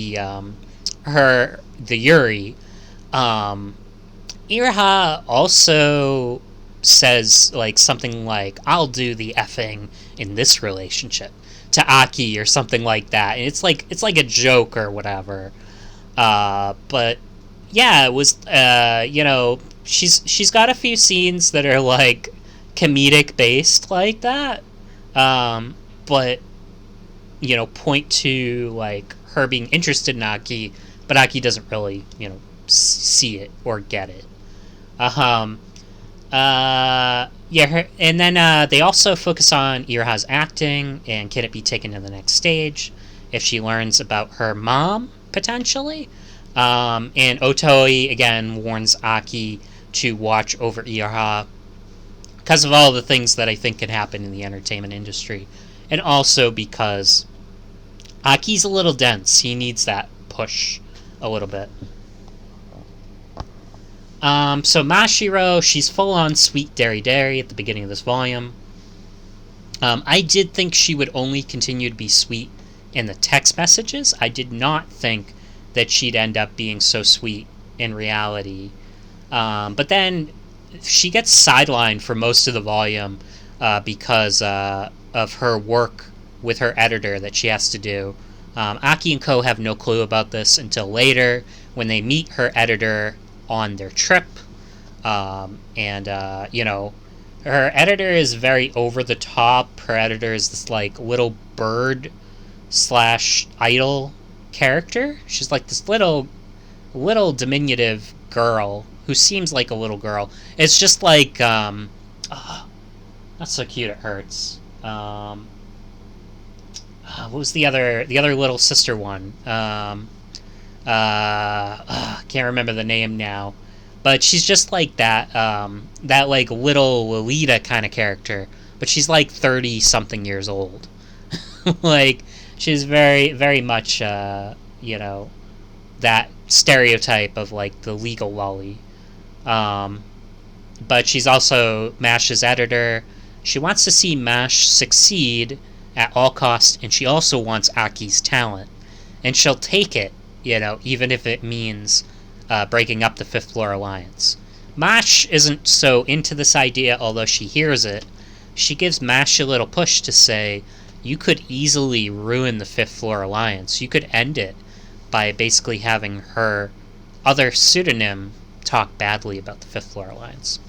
the Yuri, um, Iraha also says like something like, "I'll do the effing in this relationship" to Aki or something like that, and it's like a joke or whatever. But yeah, it was she's got a few scenes that are like comedic based like that, but point to like her being interested in Aki, but Aki doesn't really see it or get it. Um, and then they also focus on Iraha's acting and can it be taken to the next stage if she learns about her mom potentially. And Otoi again warns Aki to watch over Iraha because of all the things that I think can happen in the entertainment industry, and also because Aki's a little dense. He needs that push a little bit. So Mashiro, she's full on sweet dairy at the beginning of this volume. I did think she would only continue to be sweet in the text messages. I did not think that she'd end up being so sweet in reality. But then she gets sidelined for most of the volume because of her work with her editor that she has to do. Aki and Ko have no clue about this until later when they meet her editor on their trip. Her editor is very over the top. Her editor is this like little bird / idol character. She's like this little diminutive girl who seems like a little girl. It's just like not so cute, it hurts. What was the other little sister one? Can't remember the name now, but she's just like that that like little Lolita kind of character, but she's like 30 something years old. Like she's very very much that stereotype of like the legal lolly. But she's also Mash's editor. She wants to see Mash succeed at all costs, and she also wants Aki's talent, and she'll take it, even if it means breaking up the Fifth Floor Alliance. Mash isn't so into this idea, although she hears it. She gives Mash a little push to say, you could easily ruin the Fifth Floor Alliance. You could end it by basically having her other pseudonym talk badly about the Fifth Floor Alliance.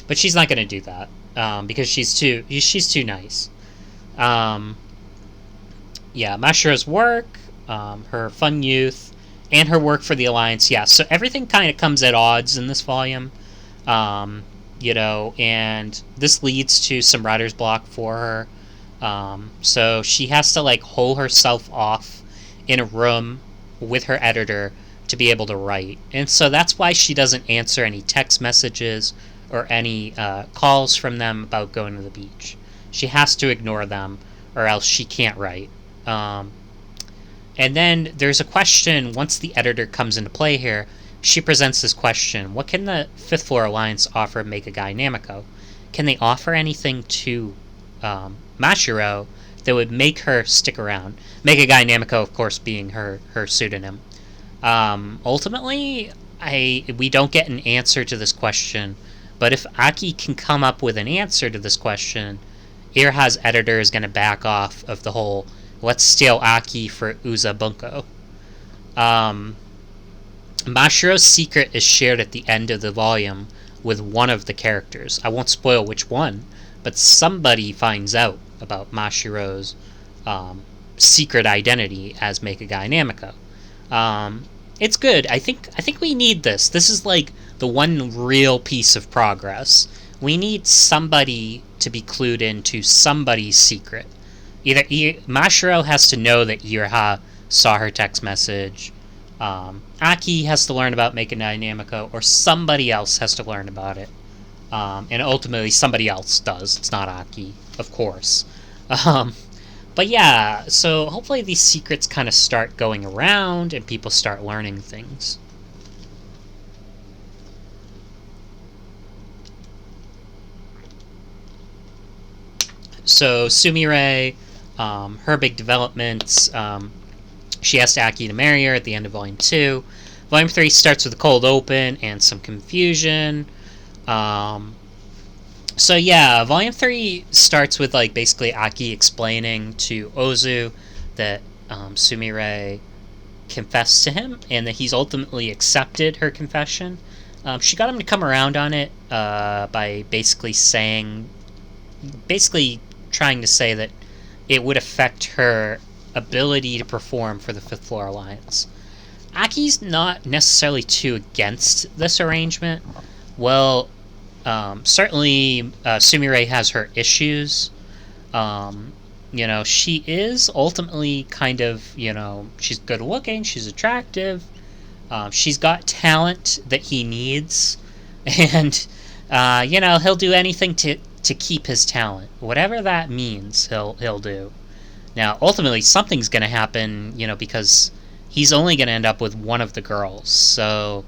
But she's not going to do that because she's too nice. Mashiro's work, her fun youth, and her work for the Alliance. Yeah, so everything kind of comes at odds in this volume. And this leads to some writer's block for her. So she has to like hole herself off in a room with her editor to be able to write. And so that's why she doesn't answer any text messages or any calls from them about going to the beach. She has to ignore them or else she can't write. And then there's a question once the editor comes into play here. She presents this question: what can the Fifth Floor Alliance offer Mega Guy Namiko? Can they offer anything to Mashiro that would make her stick around? Mega Guy Namiko, of course, being her pseudonym. Ultimately, we don't get an answer to this question, but if Aki can come up with an answer to this question, Iraha's editor is going to back off of the whole let's steal Aki for Uza Bunko. Mashiro's secret is shared at the end of the volume with one of the characters. I won't spoil which one, but somebody finds out about Mashiro's secret identity as Mega Guy Namiko. It's good. I think we need this. This is like the one real piece of progress. We need somebody to be clued into somebody's secret. Either Mashiro has to know that Iraha saw her text message, Aki has to learn about Mega Guy Namiko, or somebody else has to learn about it. And ultimately somebody else does. It's not Aki, of course. But yeah, so hopefully these secrets kind of start going around and people start learning things. So Sumire, her big developments, She asks Aki to marry her at the end of Volume 2. Volume 3 starts with a cold open and some confusion. So yeah, Volume 3 starts with like basically Aki explaining to Ozu that Sumire confessed to him and that he's ultimately accepted her confession. She got him to come around on it by basically trying to say that it would affect her ability to perform for the Fifth Floor Alliance. Aki's not necessarily too against this arrangement. Well, certainly Sumire has her issues. She is ultimately kind of, she's good looking, she's attractive, she's got talent that he needs, and, he'll do anything to keep his talent. Whatever that means, he'll do. Now, ultimately, something's going to happen, because he's only going to end up with one of the girls. So,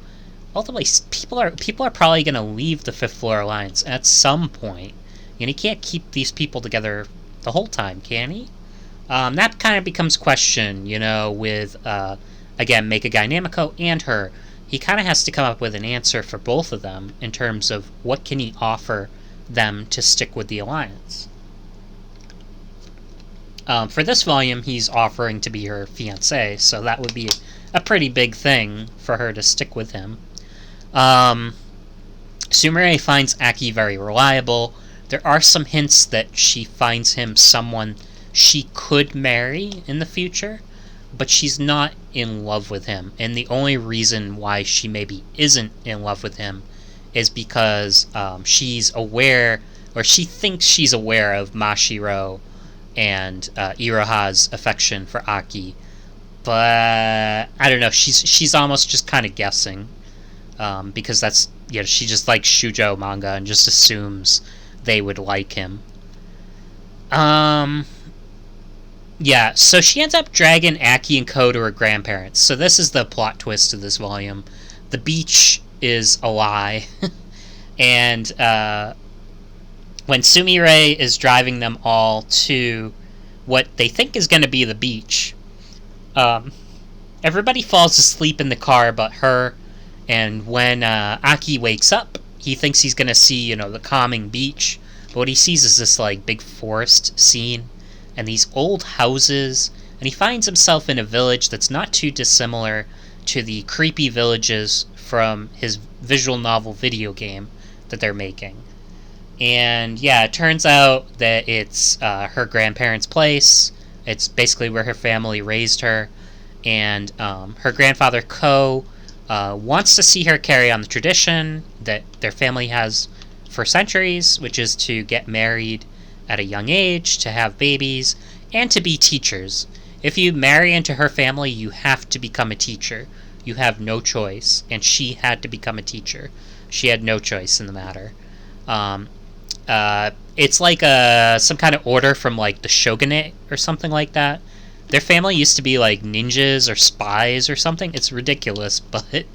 ultimately, people are probably going to leave the Fifth Floor Alliance at some point. He can't keep these people together the whole time, can he? That kind of becomes question, with, again, Mecha Guy Namiko and her. He kind of has to come up with an answer for both of them in terms of what can he offer them to stick with the Alliance. For this volume, he's offering to be her fiancé, so that would be a pretty big thing for her to stick with him. Sumire finds Aki very reliable. There are some hints that she finds him someone she could marry in the future, but she's not in love with him. And the only reason why she maybe isn't in love with him is because she's aware, or she thinks she's aware of Mashiro and Iroha's affection for Aki, but I don't know. She's almost just kind of guessing, because that's she just likes shoujo manga and just assumes they would like him. So she ends up dragging Aki and Ko to her grandparents. So this is the plot twist of this volume. The beach is a lie, and when Sumire is driving them all to what they think is going to be the beach, everybody falls asleep in the car but her, and when Aki wakes up, he thinks he's going to see, the calming beach, but what he sees is this, big forest scene, and these old houses, and he finds himself in a village that's not too dissimilar to the creepy villages from his visual novel video game that they're making. And it turns out that it's her grandparents' place. It's basically where her family raised her. And her grandfather, Ko, wants to see her carry on the tradition that their family has for centuries, which is to get married at a young age, to have babies, and to be teachers. If you marry into her family, you have to become a teacher. You have no choice. And she had to become a teacher. She had no choice in the matter. It's like some kind of order from the shogunate or something like that. Their family used to be ninjas or spies or something. It's ridiculous, but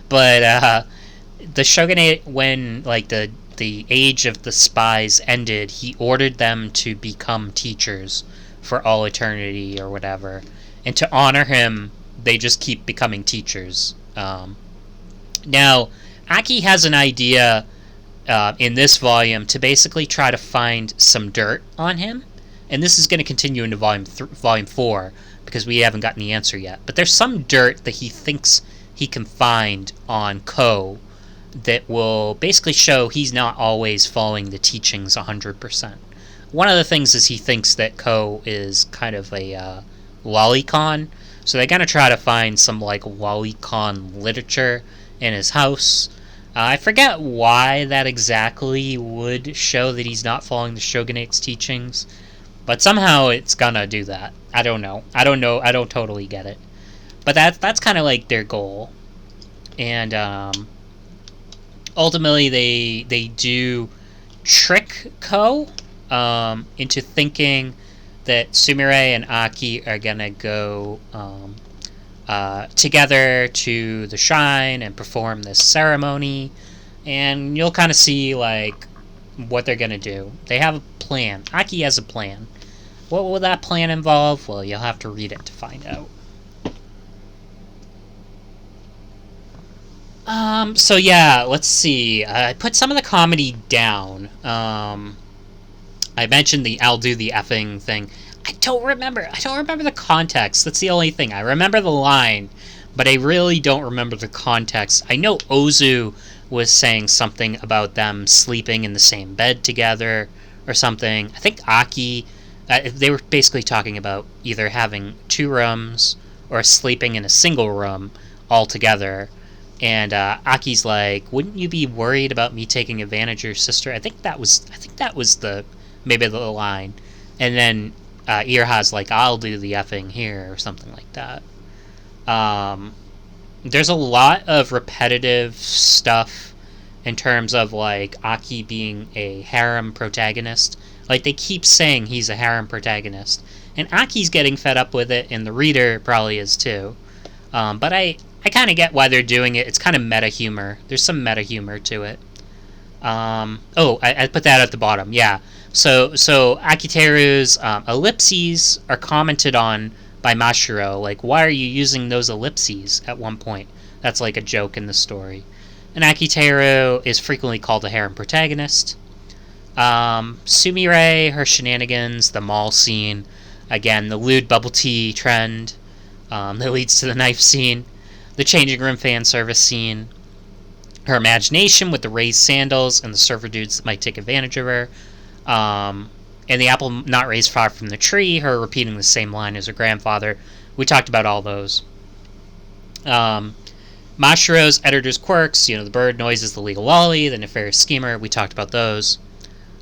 the shogunate, when the age of the spies ended, he ordered them to become teachers for all eternity or whatever. And to honor him, they just keep becoming teachers. Now, Aki has an idea in this volume to basically try to find some dirt on him, and this is going to continue into volume 4 because we haven't gotten the answer yet. But there's some dirt that he thinks he can find on Ko that will basically show he's not always following the teachings 100%. One of the things is he thinks that Ko is kind of a lolicon, so they're going to try to find some lolicon literature in his house. I forget why that exactly would show that he's not following the shogunate's teachings, but somehow it's gonna do that. I don't know. I don't totally get it. But that's kind of their goal. And ultimately they do trick Ko into thinking that Sumire and Aki are gonna go together to the shrine and perform this ceremony, and you'll kind of see what they're gonna do. They have a plan. Aki has a plan. What will that plan involve? Well, you'll have to read it to find out. So yeah, let's see. I put some of the comedy down. I mentioned the "I'll do the effing" thing. I don't remember. I don't remember the context. That's the only thing. I remember the line, but I really don't remember the context. I know Ozu was saying something about them sleeping in the same bed together or something. I think Aki, they were basically talking about either having two rooms or sleeping in a single room all together. And Aki's like, "Wouldn't you be worried about me taking advantage of your sister?" I think that was. I think that was the maybe the line. And then Earha's like, "I'll do the effing here," or something like that. Um, there's a lot of repetitive stuff in terms of like Aki being a harem protagonist. Like they keep saying he's a harem protagonist, and Aki's getting fed up with it, and the reader probably is too. But I kind of get why they're doing it. It's kind of meta humor. There's some meta humor to it. I put that at the bottom. Yeah. So Akiteru's ellipses are commented on by Mashiro. Like, why are you using those ellipses at one point? That's like a joke in the story. And Akiteru is frequently called a harem protagonist. Sumire, her shenanigans, the mall scene, again, the lewd bubble tea trend that leads to the knife scene, the changing room fan service scene, her imagination with the raised sandals and the surfer dudes that might take advantage of her, and the apple not raised far from the tree, her repeating the same line as her grandfather. We talked about all those. Mashiro's editor's quirks, the bird noises, the legal lolly, the nefarious schemer. We talked about those.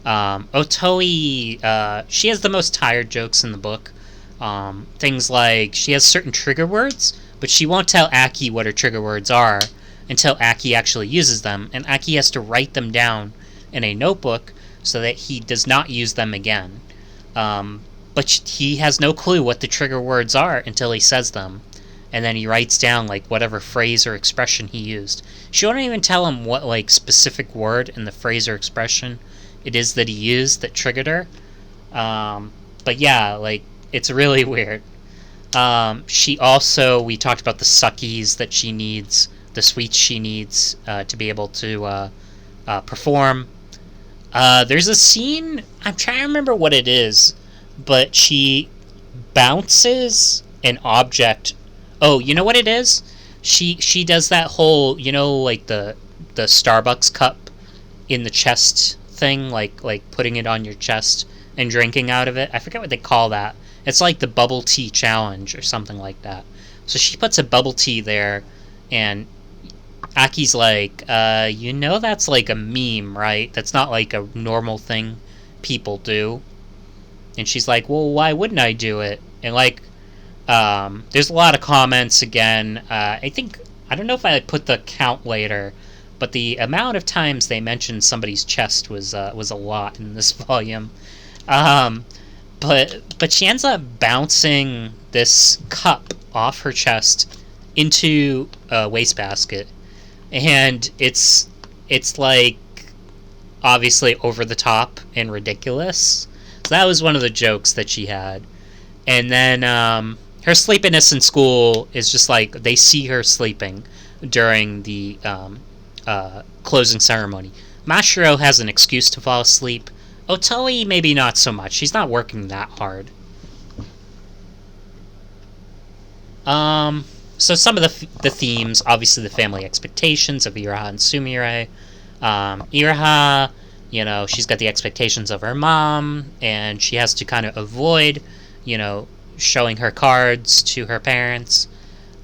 Otoi, she has the most tired jokes in the book. Things like she has certain trigger words, but she won't tell Aki what her trigger words are until Aki actually uses them, and Aki has to write them down in a notebook so that he does not use them again. But he has no clue what the trigger words are until he says them, and then he writes down like whatever phrase or expression he used. She won't even tell him what like specific word in the phrase or expression it is that he used that triggered her. But yeah, like it's really weird. She also, we talked about the suckies that she needs, the sweets she needs to be able to perform. There's a scene, I'm trying to remember what it is, but she bounces an object. Oh, you know what it is? She does that whole, like the Starbucks cup in the chest thing, like putting it on your chest and drinking out of it. I forget what they call that. It's like the bubble tea challenge or something like that. So she puts a bubble tea there, and Aki's like, that's like a meme, right? That's not like a normal thing people do. And she's like, well, why wouldn't I do it? And like, there's a lot of comments again. I don't know if I put the count later, but the amount of times they mentioned somebody's chest was a lot in this volume. But she ends up bouncing this cup off her chest into a wastebasket, and it's like obviously over the top and ridiculous. So that was one of the jokes that she had. And then her sleepiness in school is just like they see her sleeping during the closing ceremony. Mashiro has an excuse to fall asleep. Otoi, maybe not so much. She's not working that hard. So some of the themes, obviously the family expectations of Iraha and Sumire. Iraha, she's got the expectations of her mom, and she has to kind of avoid, showing her cards to her parents.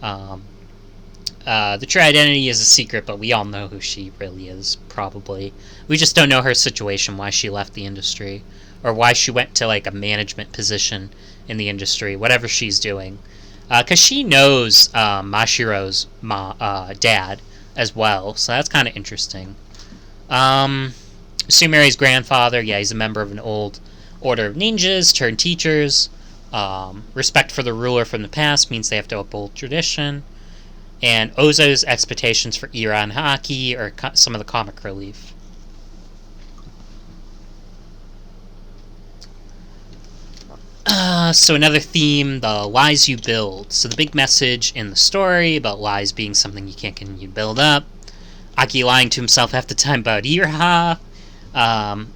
The true identity is a secret, but we all know who she really is, probably. We just don't know her situation, why she left the industry, or why she went to like a management position in the industry, whatever she's doing. Because she knows Mashiro's dad as well, so that's kind of interesting. Sumire's grandfather, yeah, he's a member of an old order of ninjas turned teachers. Respect for the ruler from the past means they have to uphold tradition. And Ozo's expectations for Ira and Haki are some of the comic relief. So another theme, the lies you build. So the big message in the story about lies being something you can't continue to build up. Aki lying to himself half the time about Iraha.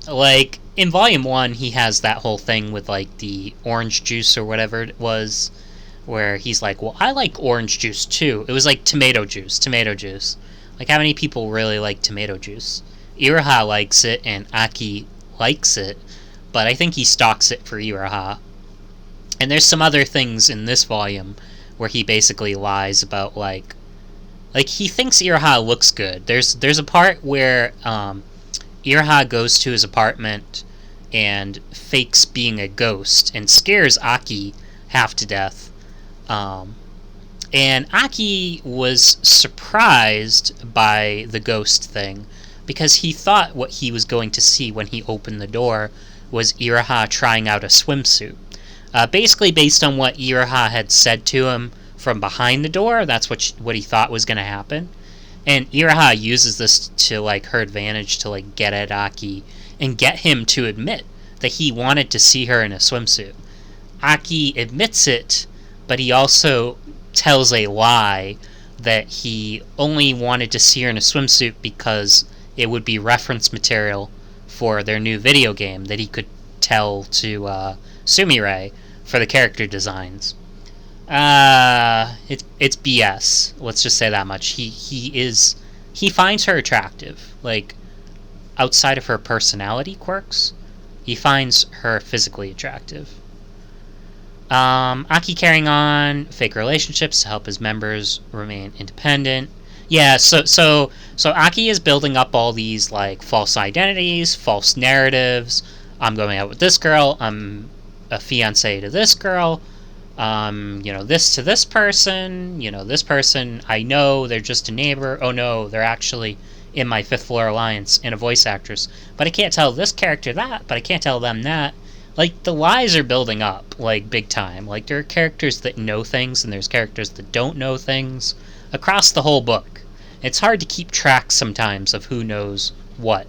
Like, in Volume 1, he has that whole thing with, like, the orange juice or whatever it was, where he's like, well, I like orange juice, too. It was like tomato juice. Like, how many people really like tomato juice? Iraha likes it, and Aki likes it, but I think he stalks it for Iraha. And there's some other things in this volume where he basically lies about, like he thinks Iraha looks good. There's a part where Iraha goes to his apartment and fakes being a ghost and scares Aki half to death. And Aki was surprised by the ghost thing because he thought what he was going to see when he opened the door was Iraha trying out a swimsuit. Basically, based on what Iraha had said to him from behind the door, that's what he thought was going to happen. And Iraha uses this to, like, her advantage to, like, get at Aki and get him to admit that he wanted to see her in a swimsuit. Aki admits it, but he also tells a lie that he only wanted to see her in a swimsuit because it would be reference material for their new video game that he could tell to Sumire for the character designs. It's BS. Let's just say that much. He finds her attractive. Like, outside of her personality quirks, he finds her physically attractive. Aki carrying on fake relationships to help his members remain independent. Yeah, so Aki is building up all these, like, false identities, false narratives. I'm going out with this girl. I'm a fiance to this girl. This to this person. This person I know, they're just a neighbor. Oh no, they're actually in my Fifth Floor Alliance and a voice actress. But I can't tell this character that, but I can't tell them that. Like, the lies are building up, like, big time. Like, there are characters that know things, and there's characters that don't know things across the whole book. It's hard to keep track sometimes of who knows what.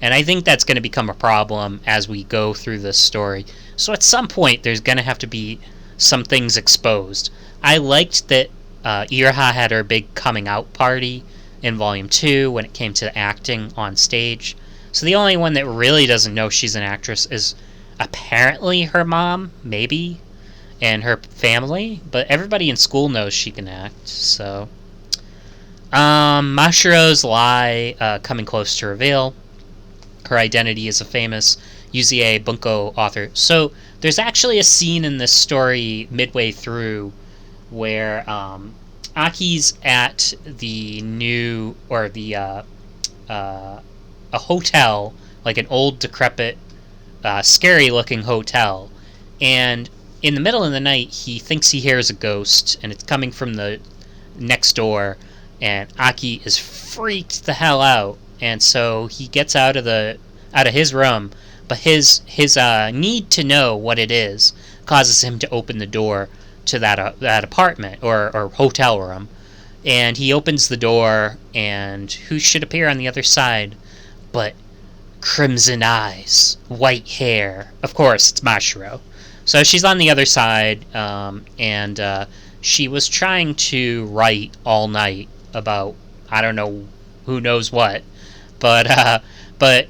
And I think that's going to become a problem as we go through this story. So at some point, there's going to have to be some things exposed. I liked that Iraha had her big coming out party in Volume 2 when it came to acting on stage. So the only one that really doesn't know she's an actress is apparently her mom, maybe, and her family, but everybody in school knows she can act, so. Mashiro's lie coming close to reveal. Her identity as a famous Yuzie Bunko author. So there's actually a scene in this story midway through where Aki's at the new, or the a hotel, like an old decrepit scary looking hotel, and in the middle of the night he thinks he hears a ghost and it's coming from the next door, and Aki is freaked the hell out, and so he gets out of his room, but his need to know what it is causes him to open the door to that apartment or hotel room, and he opens the door, and who should appear on the other side but crimson eyes, white hair. Of course, it's Mashiro. So she's on the other side, and she was trying to write all night about, I don't know, who knows what, but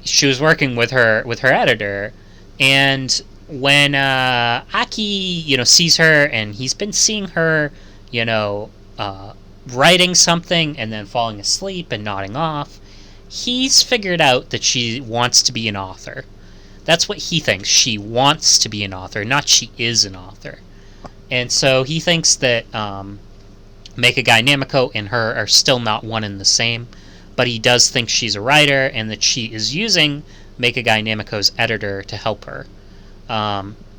she was working with her editor, and when Aki, sees her, and he's been seeing her, writing something and then falling asleep and nodding off, he's figured out that she wants to be an author. That's what he thinks. She wants to be an author, not she is an author. And so he thinks that Meikagai Namiko and her are still not one and the same, but he does think she's a writer and that she is using Meikagai Namiko's editor to help her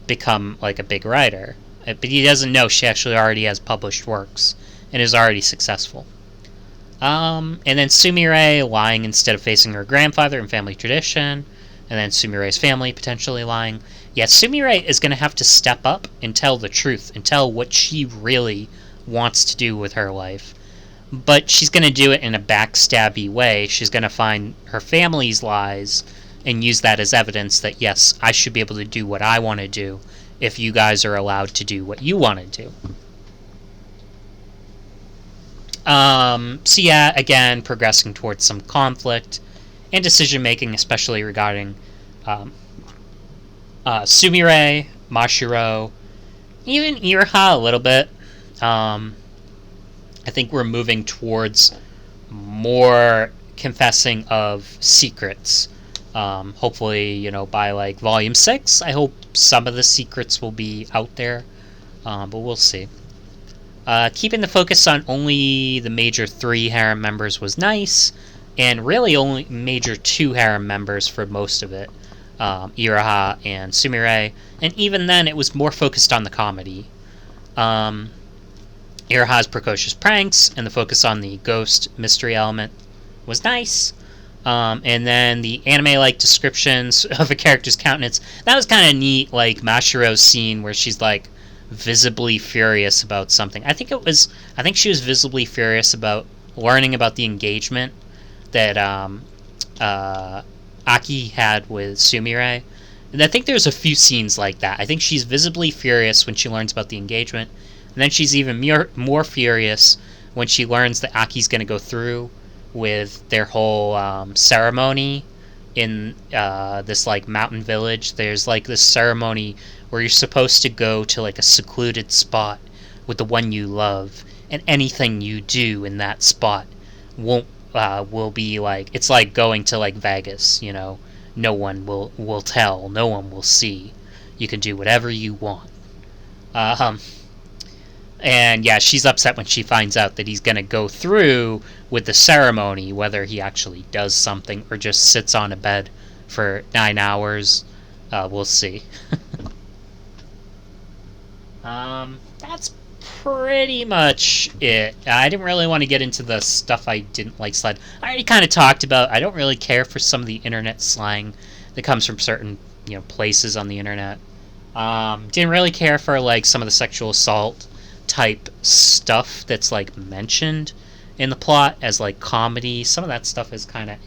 become like a big writer. But he doesn't know she actually already has published works and is already successful. And then Sumire lying instead of facing her grandfather in family tradition, and then Sumire's family potentially lying. Yeah, Sumire is going to have to step up and tell the truth and tell what she really wants to do with her life. But she's going to do it in a backstabby way. She's going to find her family's lies and use that as evidence that, yes, I should be able to do what I want to do if you guys are allowed to do what you want to do. So yeah, again, progressing towards some conflict and decision making, especially regarding um, Sumire, Mashiro, even Iraha a little bit. Um, I think we're moving towards more confessing of secrets. Hopefully, by like volume 6, I hope some of the secrets will be out there, but we'll see. Keeping the focus on only the major 3 harem members was nice, and really only major 2 harem members for most of it, Iraha and Sumire, and even then it was more focused on the comedy. Iraha's precocious pranks and the focus on the ghost mystery element was nice. And then the anime-like descriptions of a character's countenance, that was kind of neat, like Mashiro's scene where she's like visibly furious about something. I think she was visibly furious about learning about the engagement that Aki had with Sumire. And I think there's a few scenes like that. I think she's visibly furious when she learns about the engagement. And then she's even more furious when she learns that Aki's going to go through with their whole ceremony in this like mountain village. There's like this ceremony where you're supposed to go to like a secluded spot with the one you love, and anything you do in that spot will be like, it's like going to like Vegas. No one will tell, no one will see. You can do whatever you want. And yeah, she's upset when she finds out that he's going to go through with the ceremony, whether he actually does something or just sits on a bed for 9 hours. We'll see. That's pretty much it. I didn't really want to get into the stuff I didn't like slide. I already kind of talked about, I don't really care for some of the internet slang that comes from certain places on the internet. Didn't really care for like some of the sexual assault type stuff that's like mentioned in the plot as like comedy. Some of that stuff is kind of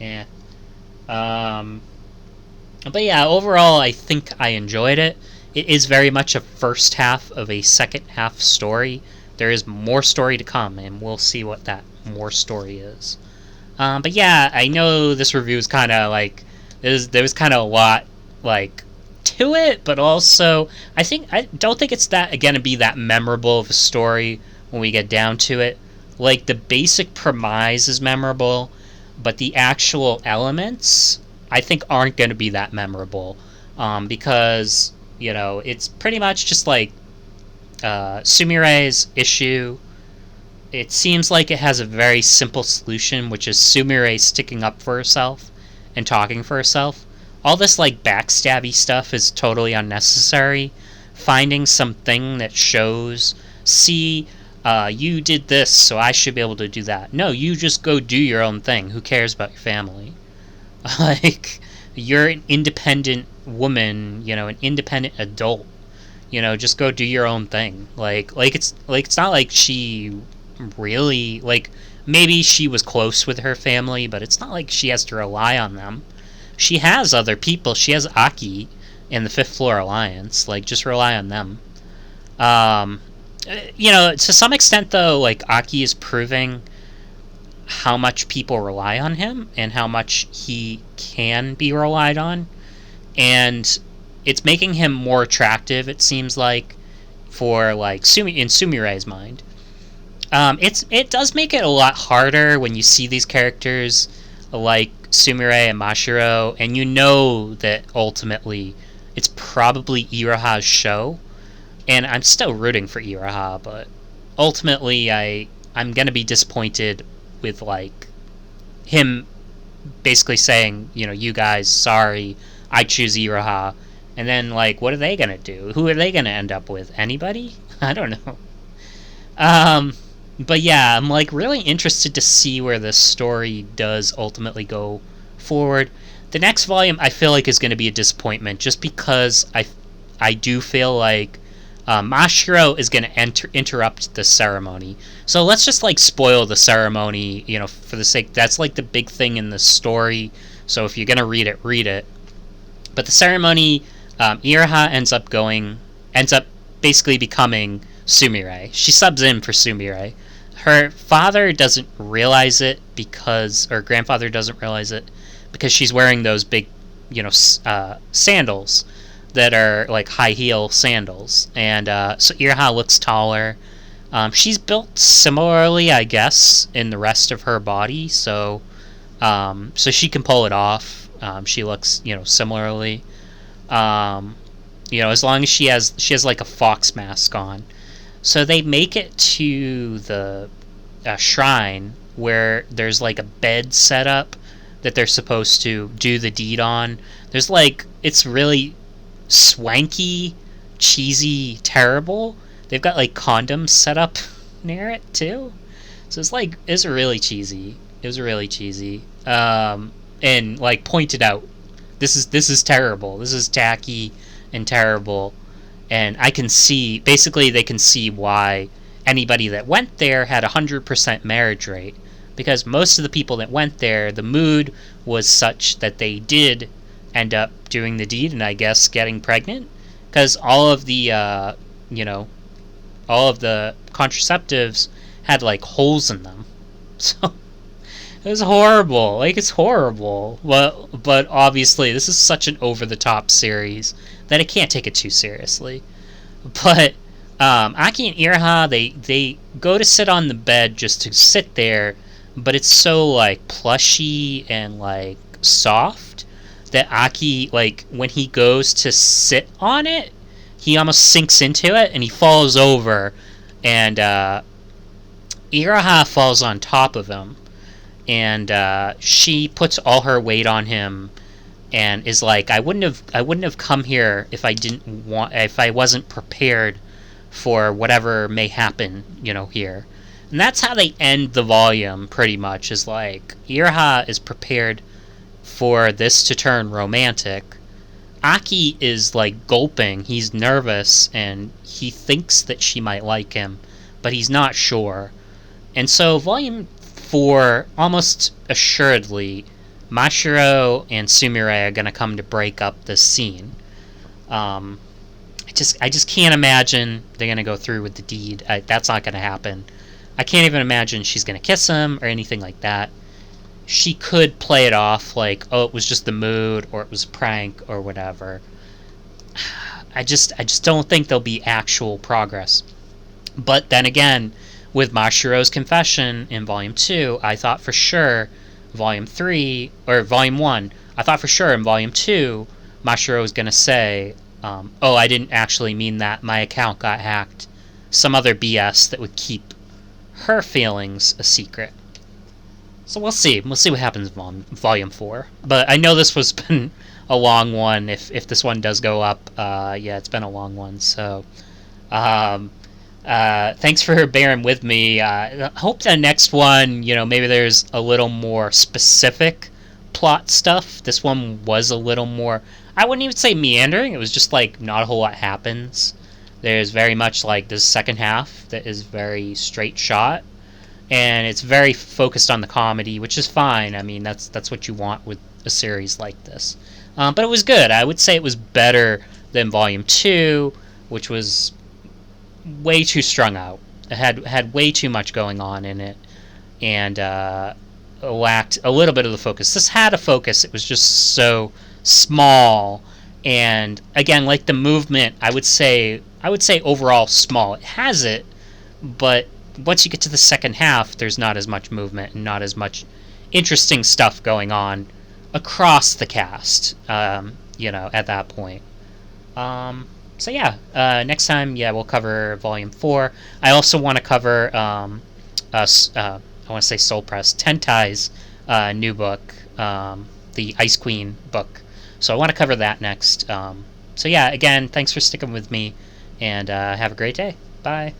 but yeah, overall I think I enjoyed it. It is very much a first half of a second half story. There is more story to come, and we'll see what that more story is. But yeah, I know this review is kind of like there was kind of a lot like to it, but also I don't think it's that going to be that memorable of a story when we get down to it. Like the basic premise is memorable, but the actual elements I think aren't going to be that memorable, because it's pretty much just like Sumire's issue. It seems like it has a very simple solution, which is Sumire sticking up for herself and talking for herself. All this like backstabby stuff is totally unnecessary. Finding something that shows, see, you did this, so I should be able to do that. No, you just go do your own thing. Who cares about your family? Like, you're an independent woman, an independent adult. Just go do your own thing. Like it's not like she really, like, maybe she was close with her family, but it's not like she has to rely on them. She has other people. She has Aki in the Fifth Floor Alliance. Like, just rely on them. To some extent, though, like, Aki is proving how much people rely on him and how much he can be relied on. And it's making him more attractive, it seems like, for, like, in Sumire's mind. It does make it a lot harder when you see these characters like Sumire and Mashiro, and you know that ultimately it's probably Iraha's show, and I'm still rooting for Iraha, but ultimately I'm gonna be disappointed with like him basically saying, you guys, sorry, I choose Iraha, and then like what are they gonna do? Who are they gonna end up with? Anybody? I don't know. But yeah, I'm like really interested to see where this story does ultimately go forward. The next volume I feel like is going to be a disappointment, just because I do feel like Mashiro is going to interrupt the ceremony. So let's just like spoil the ceremony, for the sake, that's like the big thing in the story. So if you're going to read it. But the ceremony, Iraha ends up basically becoming Sumire. She subs in for Sumire. her father doesn't realize it because, or grandfather doesn't realize it because she's wearing those big, sandals that are like high heel sandals, and so Iraha looks taller. She's built similarly, I guess, in the rest of her body, so she can pull it off. She looks, similarly. As long as she has like a fox mask on. So they make it to the shrine where there's like a bed set up that they're supposed to do the deed on. There's like, it's really swanky, cheesy, terrible. They've got like condoms set up near it too. So it's really cheesy. It was really cheesy. And like pointed out, this is terrible. This is tacky and terrible. And I can see, basically they can see why anybody that went there had 100% marriage rate, because most of the people that went there, the mood was such that they did end up doing the deed and I guess getting pregnant, because all of the contraceptives had like holes in them. So it was horrible. Like, it's horrible. Well, but obviously this is such an over the top series that I can't take it too seriously. But Aki and Iraha, they go to sit on the bed just to sit there, but it's so like plushy and like soft that Aki, like, when he goes to sit on it, he almost sinks into it and he falls over, and Iraha falls on top of him, and she puts all her weight on him and is like, I wouldn't have come here if I wasn't prepared for whatever may happen, here. And that's how they end the volume, pretty much, is like, Iraha is prepared for this to turn romantic. Aki is like gulping, he's nervous, and he thinks that she might like him, but he's not sure. And so volume 4, almost assuredly, Mashiro and Sumire are going to come to break up this scene. I just can't imagine they're going to go through with the deed. That's not going to happen. I can't even imagine she's going to kiss him or anything like that. She could play it off like, oh, it was just the mood, or it was a prank, or whatever. I just don't think there'll be actual progress. But then again, with Mashiro's confession in Volume 2, I thought for sure Volume 3, or Volume 1, I thought for sure in Volume 2, Mashiro was going to say, oh, I didn't actually mean that, my account got hacked. Some other BS that would keep her feelings a secret. So we'll see. We'll see what happens in Volume 4. But I know this was been a long one. If this one does go up, yeah, it's been a long one. So thanks for bearing with me. Hope the next one, maybe there's a little more specific plot stuff. This one was a little more, I wouldn't even say meandering. It was just like not a whole lot happens. There's very much like this second half that is very straight shot. And it's very focused on the comedy, which is fine. I mean, that's what you want with a series like this. But it was good. I would say it was better than Volume 2, which was way too strung out. It had way too much going on in it, and lacked a little bit of the focus. This had a focus. It was just so small. And again, like the movement, I would say overall small. It has it, but once you get to the second half, there's not as much movement and not as much interesting stuff going on across the cast, at that point. So yeah, next time, we'll cover Volume 4. I also want to cover, I want to say Soul Press, Tentai's new book, the Ice Queen book. So I want to cover that next. So yeah, again, thanks for sticking with me, and have a great day. Bye.